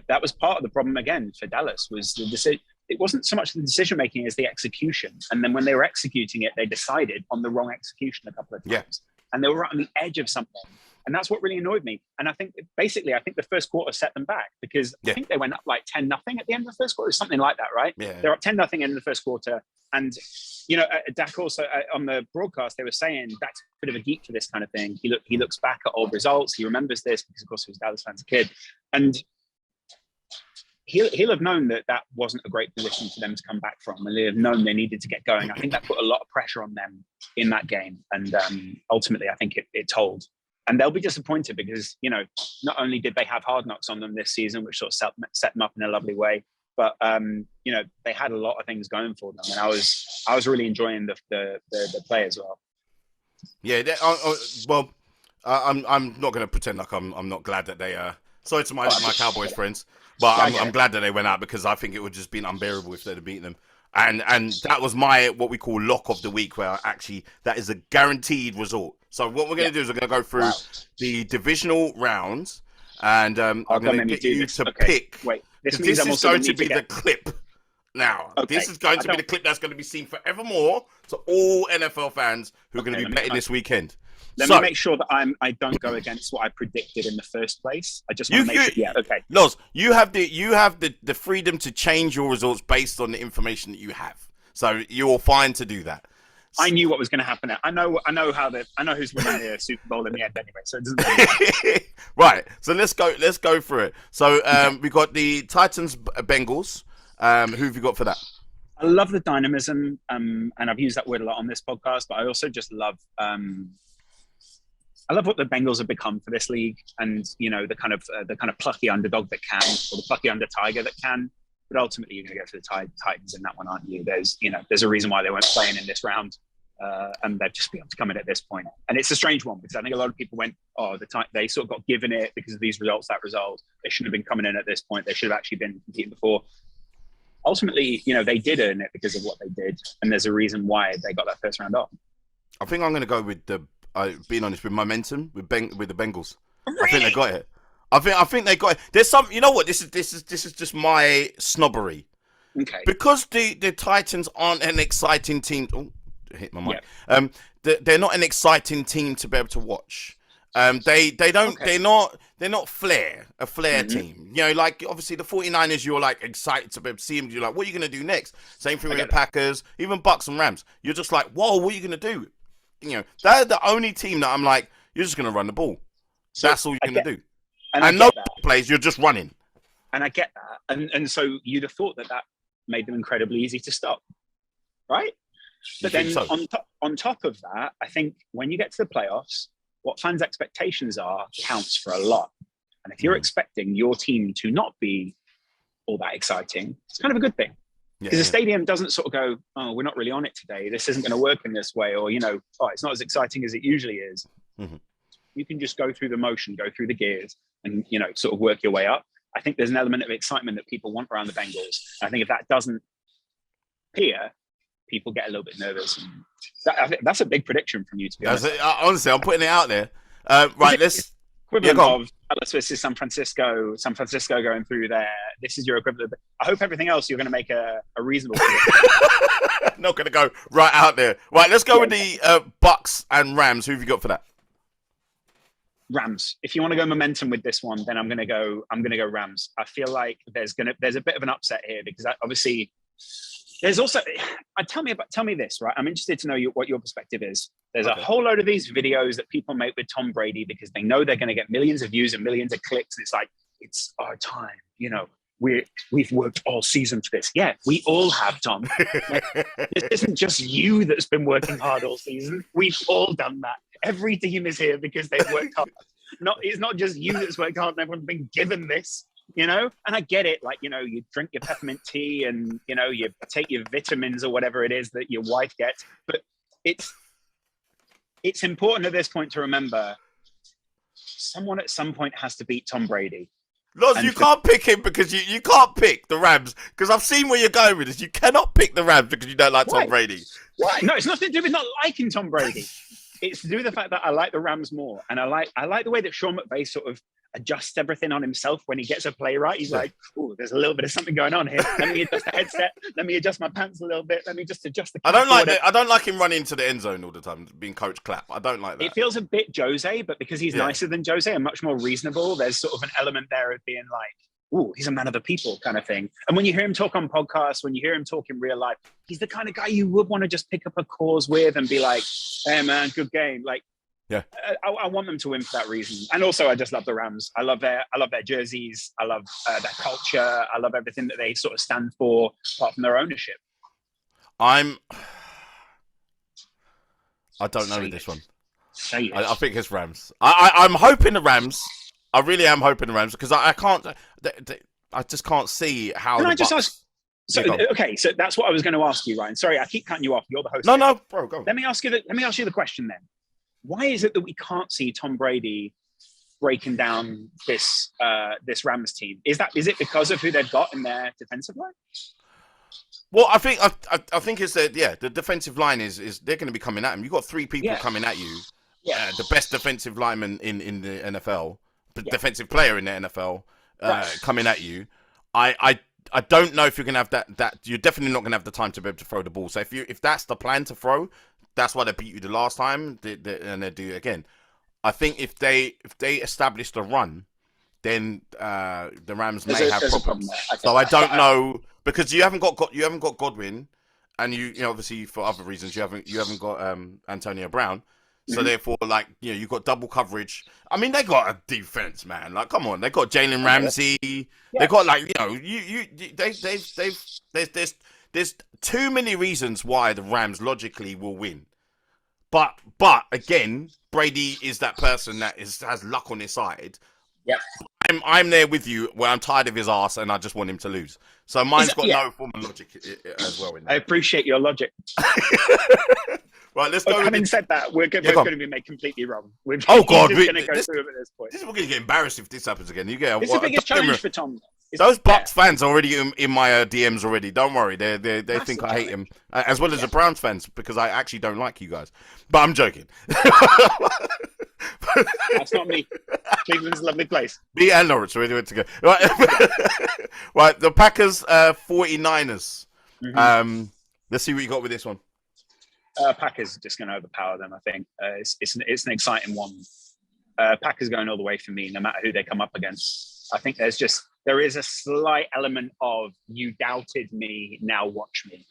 that was part of the problem again for Dallas was the decision. It wasn't so much the decision making as the execution. And then when they were executing it, they decided on the wrong execution a couple of times. And they were right on the edge of something. And that's what really annoyed me. And I think the first quarter set them back because I think they went up like 10-0 at the end of the first quarter, something like that, right?
Yeah.
They're up 10-0 in the first quarter. And, Dak also on the broadcast, they were saying Dak's a bit of a geek for this kind of thing. He looks back at old results. He remembers this because, of course, he was a Dallas fan as a kid. And he'll have known that wasn't a great position for them to come back from, and they'll have known they needed to get going. I think that put a lot of pressure on them in that game, and ultimately, I think it told. And they'll be disappointed because not only did they have Hard Knocks on them this season, which sort of set them up in a lovely way, but they had a lot of things going for them, and I was really enjoying the play as well.
Yeah, I'm not going to pretend like I'm not glad that they sorry to my Cowboys friends. But I'm glad that they went out because I think it would just been unbearable if they'd have beaten them. And that was my what we call lock of the week, where actually that is a guaranteed result. So what we're going to do is we're going to go through the divisional rounds, and I'm going to get you to pick.
Wait, this
is going to be the clip. Now, this is going to be the clip that's going to be seen forevermore to all NFL fans who are going to be betting this weekend.
Let me make sure that I don't go against what I predicted in the first place. I just want to make sure. Yeah, okay.
Loz, you have the freedom to change your results based on the information that you have. So you're fine to do that.
I knew what was going to happen. I know who's winning the Super Bowl in the end anyway. So it doesn't matter.
Right. So let's go through it. So we got the Titans Bengals. Who have you got for that?
I love the dynamism, and I've used that word a lot on this podcast. But I also just love. I love what the Bengals have become for this league, and the kind of plucky underdog that can, or the plucky under tiger that can. But ultimately, you're going to go for the Titans in that one, aren't you? There's a reason why they weren't playing in this round, and they've just been able to come in at this point. And it's a strange one because I think a lot of people went, they sort of got given it because of these results, that result. They shouldn't have been coming in at this point. They should have actually been competing before. Ultimately, they did earn it because of what they did, and there's a reason why they got that first round off.
I think I'm going to go with being honest, with momentum with the Bengals.
Really?
I think they got it. I think they got it. There's some, this is just my snobbery.
Okay.
Because the Titans aren't an exciting team. Oh, hit my mic. Yeah. They're not an exciting team to be able to watch. They don't. Okay. They're not a flair team. Like obviously the 49ers, you're like excited to be able to see them. You're like, what are you going to do next? Same thing with the Packers, even Bucks and Rams. You're just like, whoa, what are you going to do? They're the only team that I'm like, you're just going to run the ball. So that's all you're going to do. And no plays, you're just running.
And I get that. And so you'd have thought that made them incredibly easy to stop, right? But then on top of that, I think when you get to the playoffs, what fans' expectations are counts for a lot. And if you're expecting your team to not be all that exciting, it's kind of a good thing. Because the stadium doesn't sort of go, oh, we're not really on it today. This isn't going to work in this way. Or, it's not as exciting as it usually is. Mm-hmm. You can just go through the motion, go through the gears and, sort of work your way up. I think there's an element of excitement that people want around the Bengals. I think if that doesn't appear, people get a little bit nervous. And I think that's a big prediction from you, to be honest.
Honestly, I'm putting it out there. Right, let's...
Equivalent of Dallas versus San Francisco going through there. This is your equivalent. I hope everything else you're going to make a reasonable prediction.
Not going to go right out there. Right, let's go with the Bucks and Rams. Who have you got for that?
Rams. If you want to go momentum with this one, then I'm going to go Rams. I feel like there's a bit of an upset here because obviously There's also, tell me this, right? I'm interested to know what your perspective is. There's a whole load of these videos that people make with Tom Brady because they know they're going to get millions of views and millions of clicks. It's like, it's our time, we've worked all season for this. Yeah, we all have, Tom. Like, this isn't just you that's been working hard all season. We've all done that. Every team is here because they've worked hard. It's not just you that's worked hard and everyone's been given this. And I get it. Like, you drink your peppermint tea and, you take your vitamins or whatever it is that your wife gets. But it's important at this point to remember someone at some point has to beat Tom Brady.
Loz, you can't pick him because you can't pick the Rams because I've seen where you're going with this. You cannot pick the Rams because you don't like Tom Brady.
Why? No, it's nothing to do with not liking Tom Brady. It's to do with the fact that I like the Rams more. And I like the way that Sean McVay sort of adjusts everything on himself when he gets a play right. He's like, oh, there's a little bit of something going on here. Let me adjust the headset. Let me adjust my pants a little bit. Let me just adjust the.
I don't like him running into the end zone all the time, being Coach Clapp. I don't like that.
It feels a bit Jose, but because he's nicer than Jose and much more reasonable, there's sort of an element there of being like, oh, he's a man of the people kind of thing. And when you hear him talk on podcasts, when you hear him talk in real life, he's the kind of guy you would want to just pick up a cause with and be like, hey man, good game. Like,
yeah,
I want them to win for that reason. And also, I just love the Rams. I love their jerseys. I love their culture. I love everything that they sort of stand for, apart from their ownership.
I don't know with this one.
Say it.
I think it's Rams. I'm hoping the Rams. I really am hoping the Rams because I can't. I just can't see how.
Can I just ask? So that's what I was going to ask you, Ryan. Sorry, I keep cutting you off. You're the host.
No, bro, go.
Let me ask you the question then. Why is it that we can't see Tom Brady breaking down this Rams team? Is it because of who they've got in their defensive line?
Well, I think it's the defensive line is they're going to be coming at him. You've got three people coming at you. Yeah. The best defensive lineman in the NFL, defensive player in the NFL, coming at you. I don't know if you're going to have that. You're definitely not going to have the time to be able to throw the ball. So if that's the plan to throw. That's why they beat you the last time, and they do it again. I think if they establish the run, then the Rams may have problems. So I don't know because you haven't got Godwin, and you obviously for other reasons you haven't got Antonio Brown. So therefore, you've got double coverage. I mean, they got a defense, man. Like, come on, they got Jalen Ramsey. They got there's too many reasons why the Rams logically will win. But again, Brady is that person that has luck on his side.
Yeah.
I'm there with you where I'm tired of his ass and I just want him to lose. So mine's got no form of logic as well.
I appreciate your logic.
Right, let's go.
Having said that, we're going to be made completely wrong.
Oh God,
we're going to go through it at this point.
We're going to get embarrassed if this happens again.
It's the biggest challenge for Tom.
Those Bucks fans are already in my DMs already. Don't worry, they think I hate him, as well as the Browns fans because I actually don't like you guys. But I'm joking.
That's not me. Cleveland's a lovely place.
Me and Laurence are ready to go. Right, right. The Packers 49ers. Mm-hmm. Let's see what you got with this one.
Packers are just going to overpower them. I think it's an exciting one. Packers going all the way for me, no matter who they come up against. I think there is a slight element of you doubted me, now watch me.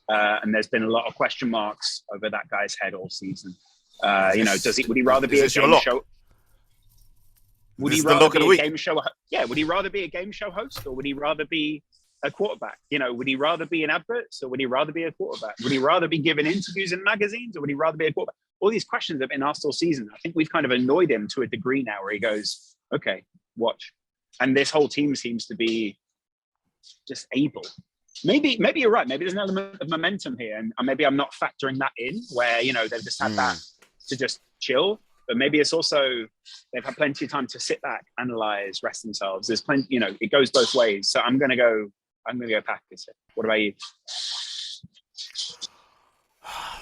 And there's been a lot of question marks over that guy's head all season. Would he rather be a game show? Would he rather be a game show? Yeah, would he rather be a game show host or would he rather be a quarterback? Would he rather be in adverts or would he rather be a quarterback? Would he rather be giving interviews in magazines or would he rather be a quarterback? All these questions have been asked all season. I think we've kind of annoyed him to a degree now where he goes, okay, watch. And this whole team seems to be just able. Maybe you're right. Maybe there's an element of momentum here. And maybe I'm not factoring that in where, they've just had that to just chill. But maybe it's also they've had plenty of time to sit back, analyze, rest themselves. There's plenty, it goes both ways. So I'm going to go Packers. What about you?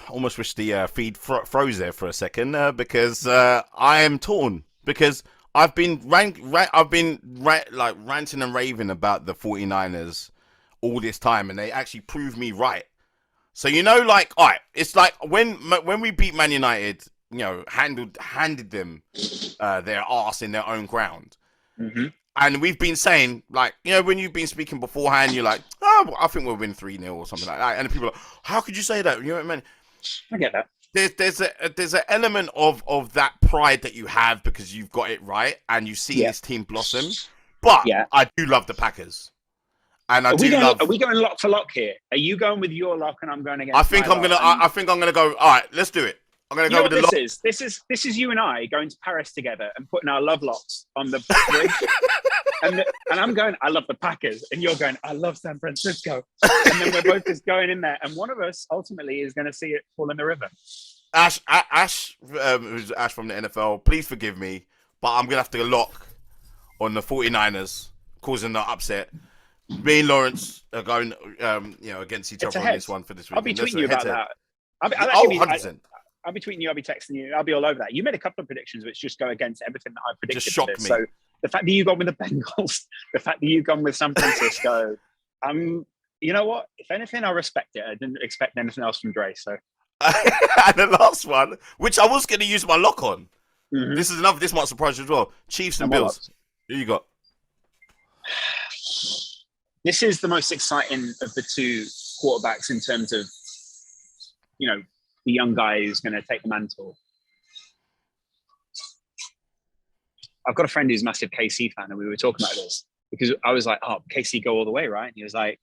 Almost wish the feed froze there for a second because I am torn because I've been ranting and raving about the 49ers all this time and they actually proved me right. So all right, it's like when we beat Man United, handed them their arse in their own ground. Mm-hmm. And we've been saying, when you've been speaking beforehand, you're like, I think we'll win 3-0 or something like that. And people are like, how could you say that? You know what I mean?
I get that.
There's an element of that pride that you have because you've got it right and you see this team blossom. But I do love the Packers. And are we
going lock for lock here? Are you going with your lock and I'm going against?
I think I'm gonna go. All right, let's do it. I'm gonna go with the lock.
This is you and I going to Paris together and putting our love locks on the bridge. and I'm going, I love the Packers, and you're going, I love San Francisco. And then we're both just going in there, and one of us ultimately is going to see it fall in the river.
Ash, who's Ash from the NFL, please forgive me, but I'm gonna have to lock on the 49ers, causing the upset. Me and Laurence are going, against each other on this one for this week.
I'll be tweeting you about that. I'll be tweeting you. I'll be texting you. I'll be all over that. You made a couple of predictions which just go against everything that I predicted.
Just shocked me.
So the fact that you gone with the Bengals, the fact that you gone with San Francisco, you know what? If anything, I respect it. I didn't expect anything else from Dre. So,
and the last one, which I was going to use my lock on. Mm-hmm. This might surprise you as well. Chiefs and Bills. Who you got?
This is the most exciting of the two quarterbacks in terms of, the young guy who's going to take the mantle. I've got a friend who's a massive KC fan, and we were talking about this because I was like, "Oh, KC go all the way, right?" And he was like,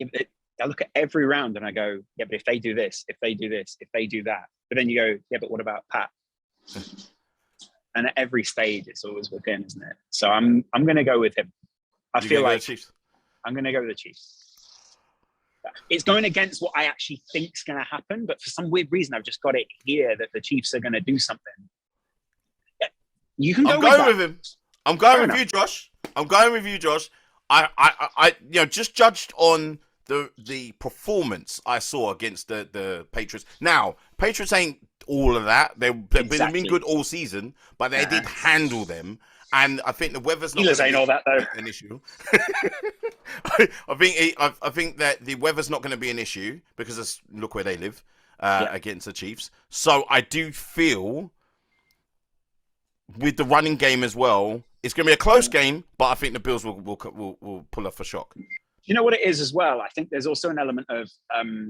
"I look at every round and I go, yeah, but if they do this, if they do this, if they do that." But then you go, "Yeah, but what about Pat?" And at every stage, it's always with him, isn't it? So I'm going to go with him. I feel like I'm going to go with the Chiefs. It's going against what I actually think is going to happen, but for some weird reason, I've just got it here that the Chiefs are going to do something. You can go with him.
I'm going with you, Josh. I just judged on the performance I saw against the Patriots. Now, Patriots ain't all of that. They've been good all season, but they did handle them. And I think the weather's not
ain't all that though
an issue. I think that the weather's not going to be an issue because look where they live against the Chiefs. So I do feel with the running game as well, it's going to be a close game, but I think the Bills will pull off a shock.
You know what it is as well? I think there's also an element of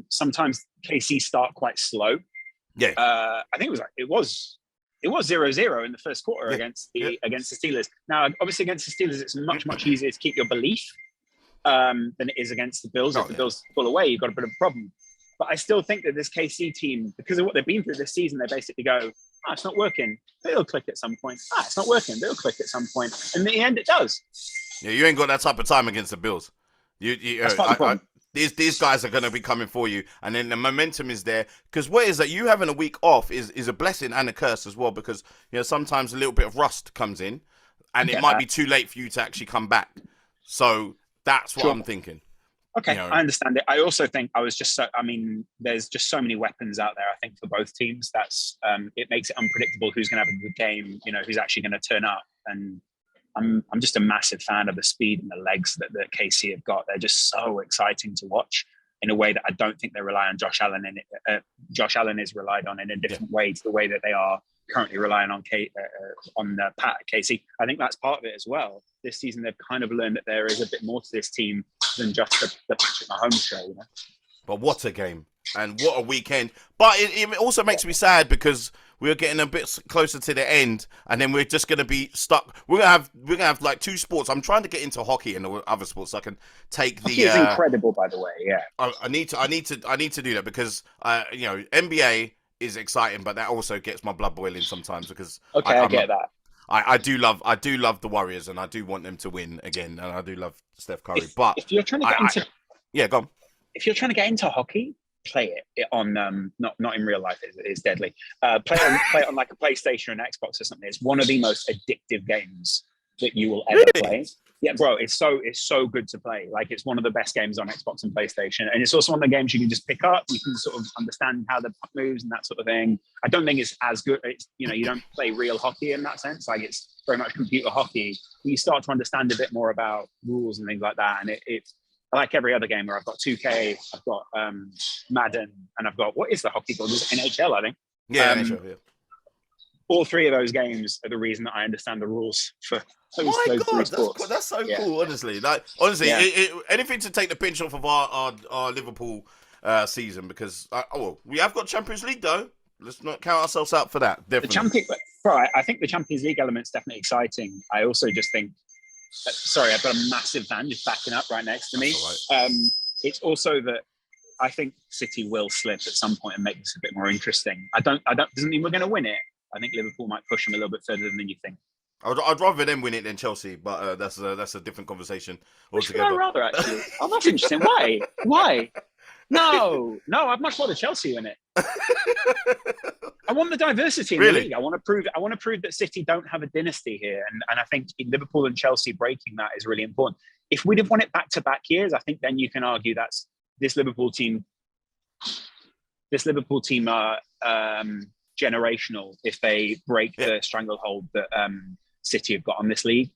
sometimes KC start quite slow.
Yeah,
I think it was 0-0 in the first quarter against the Steelers. Now, obviously against the Steelers, it's much easier to keep your belief than it is against the Bills. If the Bills pull away, you've got a bit of a problem. But I still think that this KC team, because of what they've been through this season, they basically go, it's not working. But it'll click at some point. It's not working. But it'll click at some point. And in the end, it does.
Yeah, you ain't got that type of time against the Bills.
That's not the problem.
These guys are going to be coming for you, and then the momentum is there. Because what is that? You having a week off is a blessing and a curse as well. Because sometimes a little bit of rust comes in, and it might be too late for you to actually come back. So that's what I'm thinking.
Okay, I understand it. I also think there's just so many weapons out there. I think for both teams, that's it makes it unpredictable who's going to have a good game. Who's actually going to turn up. And I'm just a massive fan of the speed and the legs that KC have got. They're just so exciting to watch in a way that I don't think they rely on Josh Allen. Josh Allen is relied on in a different way to the way that they are currently relying on Pat at KC. I think that's part of it as well. This season, they've kind of learned that there is a bit more to this team than just the Patrick Mahomes show.
But what a game and what a weekend! But it also makes me sad because we're getting a bit closer to the end, and then we're just going to be stuck. We're gonna have like two sports. I'm trying to get into hockey and other sports so I can take the.
Hockey is incredible, by the way. Yeah.
I need to do that because NBA is exciting, but that also gets my blood boiling sometimes because.
Okay, I get that.
I do love the Warriors, and I do want them to win again, and I do love Steph Curry. But
if you're trying to get into,
go on.
If you're trying to get into hockey, play it on not in real life. It's deadly. Play it on like a PlayStation or an Xbox or something. It's one of the most addictive games that you will ever play. Yeah, bro, it's so good to play. Like it's one of the best games on Xbox and PlayStation, and it's also one of the games you can just pick up. You can sort of understand how the puck moves and that sort of thing. I don't think it's as good. It's you don't play real hockey in that sense. Like it's very much computer hockey. You start to understand a bit more about rules and things like that, and it's like every other game where I've got 2K, I've got Madden, and I've got what is the hockey called? It's NHL, I think.
Yeah, NHL. Yeah.
All three of those games are the reason that I understand the rules for
My
those three
God,
sports.
that's so cool. Honestly, anything to take the pinch off of our Liverpool season, because we have got Champions League though. Let's not count ourselves out for that. Definitely.
I think the Champions League element's definitely exciting. I also just think, sorry, I've got a massive van just backing up right next to me. Right. It's also that I think City will slip at some point and make this a bit more interesting. Doesn't mean we're going to win it. I think Liverpool might push them a little bit further than you think.
I'd rather them win it than Chelsea, but that's a different conversation altogether.
I'd rather, actually. Oh, that's interesting. Why? No, I'd much rather Chelsea win it. I want the diversity in the league. I want to prove that City don't have a dynasty here, and I think Liverpool and Chelsea breaking that is really important. If we'd have won it back-to-back years, I think then you can argue that's this Liverpool team are generational if they break the stranglehold that City have got on this league.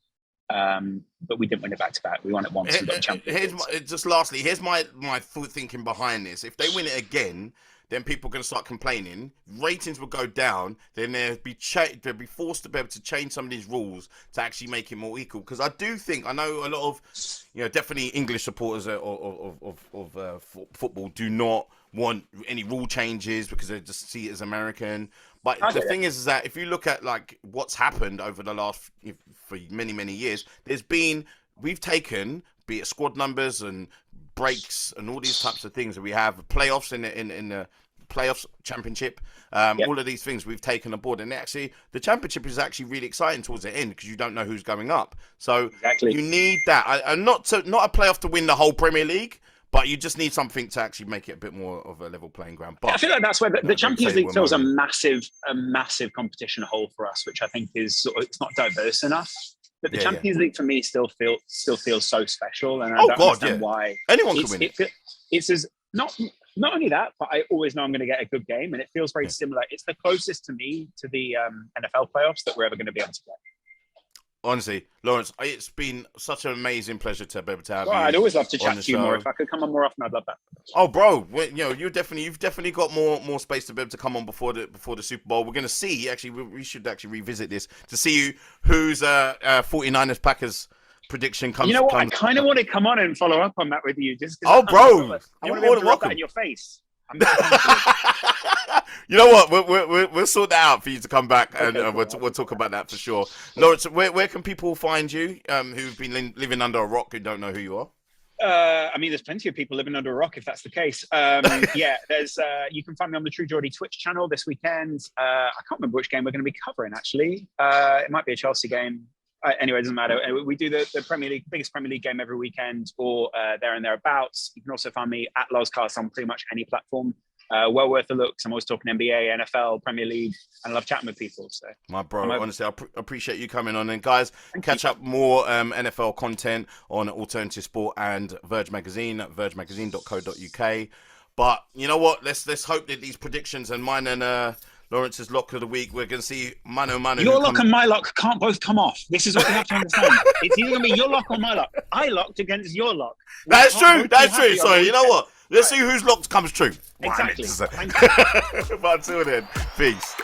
But we didn't win it back-to-back. We won it once. We got the Champions League.
Here's my thinking behind this. If they win it again, then people are going to start complaining. Ratings will go down. Then they'll be forced to be able to change some of these rules to actually make it more equal. Because I know a lot of, definitely English supporters of football do not want any rule changes because they just see it as American. But the thing is that if you look at like what's happened over the last for many, many years, we've taken, be it squad numbers and breaks and all these types of things that we have, playoffs in the playoffs, championship, all of these things we've taken aboard, and actually the championship is actually really exciting towards the end because you don't know who's going up. So you need that, and not a playoff to win the whole Premier League, but you just need something to actually make it a bit more of a level playing ground. But
I feel like that's where the Champions League fills a massive competition hole for us, which I think is it's not diverse enough. But the Champions League for me still feels so special, and I don't understand why.
Anyone can win.
It's as not only that, but I always know I'm going to get a good game, and it feels very similar. It's the closest to me to the NFL playoffs that we're ever going to be able to get.
Honestly, Laurence, it's been such an amazing pleasure to be able to have you.
I'd always love to chat to you more. If I could come on more often, I'd love that.
Oh, bro, you've definitely got more space to be able to come on before the Super Bowl. We're going to see. Actually, we should actually revisit this to see who's 49ers Packers prediction comes.
You know what? I kind of want to come on and follow up on that with you. Just
bro,
I want to be able to rub that in your face.
You know what? We'll sort that out for you to come back, and we'll talk about that for sure. Laurence, where can people find you who've been living under a rock who don't know who you are?
There's plenty of people living under a rock if that's the case. There's you can find me on the True Geordie Twitch channel this weekend. I can't remember which game we're going to be covering actually. It might be a Chelsea game. Anyway, it doesn't matter. We do the Premier League, biggest Premier League game every weekend, or there and thereabouts. You can also find me at Lozcast on pretty much any platform. Well worth a look. I'm always talking NBA, NFL, Premier League, and I love chatting with people. So,
my bro, honestly, I appreciate you coming on. And guys, catch up more NFL content on Alternative Sport and Verge Magazine at vergemagazine.co.uk. But you know what? Let's hope that these predictions and mine and Laurence's lock of the week, we're going to see mano.
Your lock and my lock can't both come off. This is what you have to understand. It's either going to be your lock or my lock. I locked against your lock.
That's true. Sorry, you know what? Let's see whose lock comes true.
Exactly.
But until then, peace.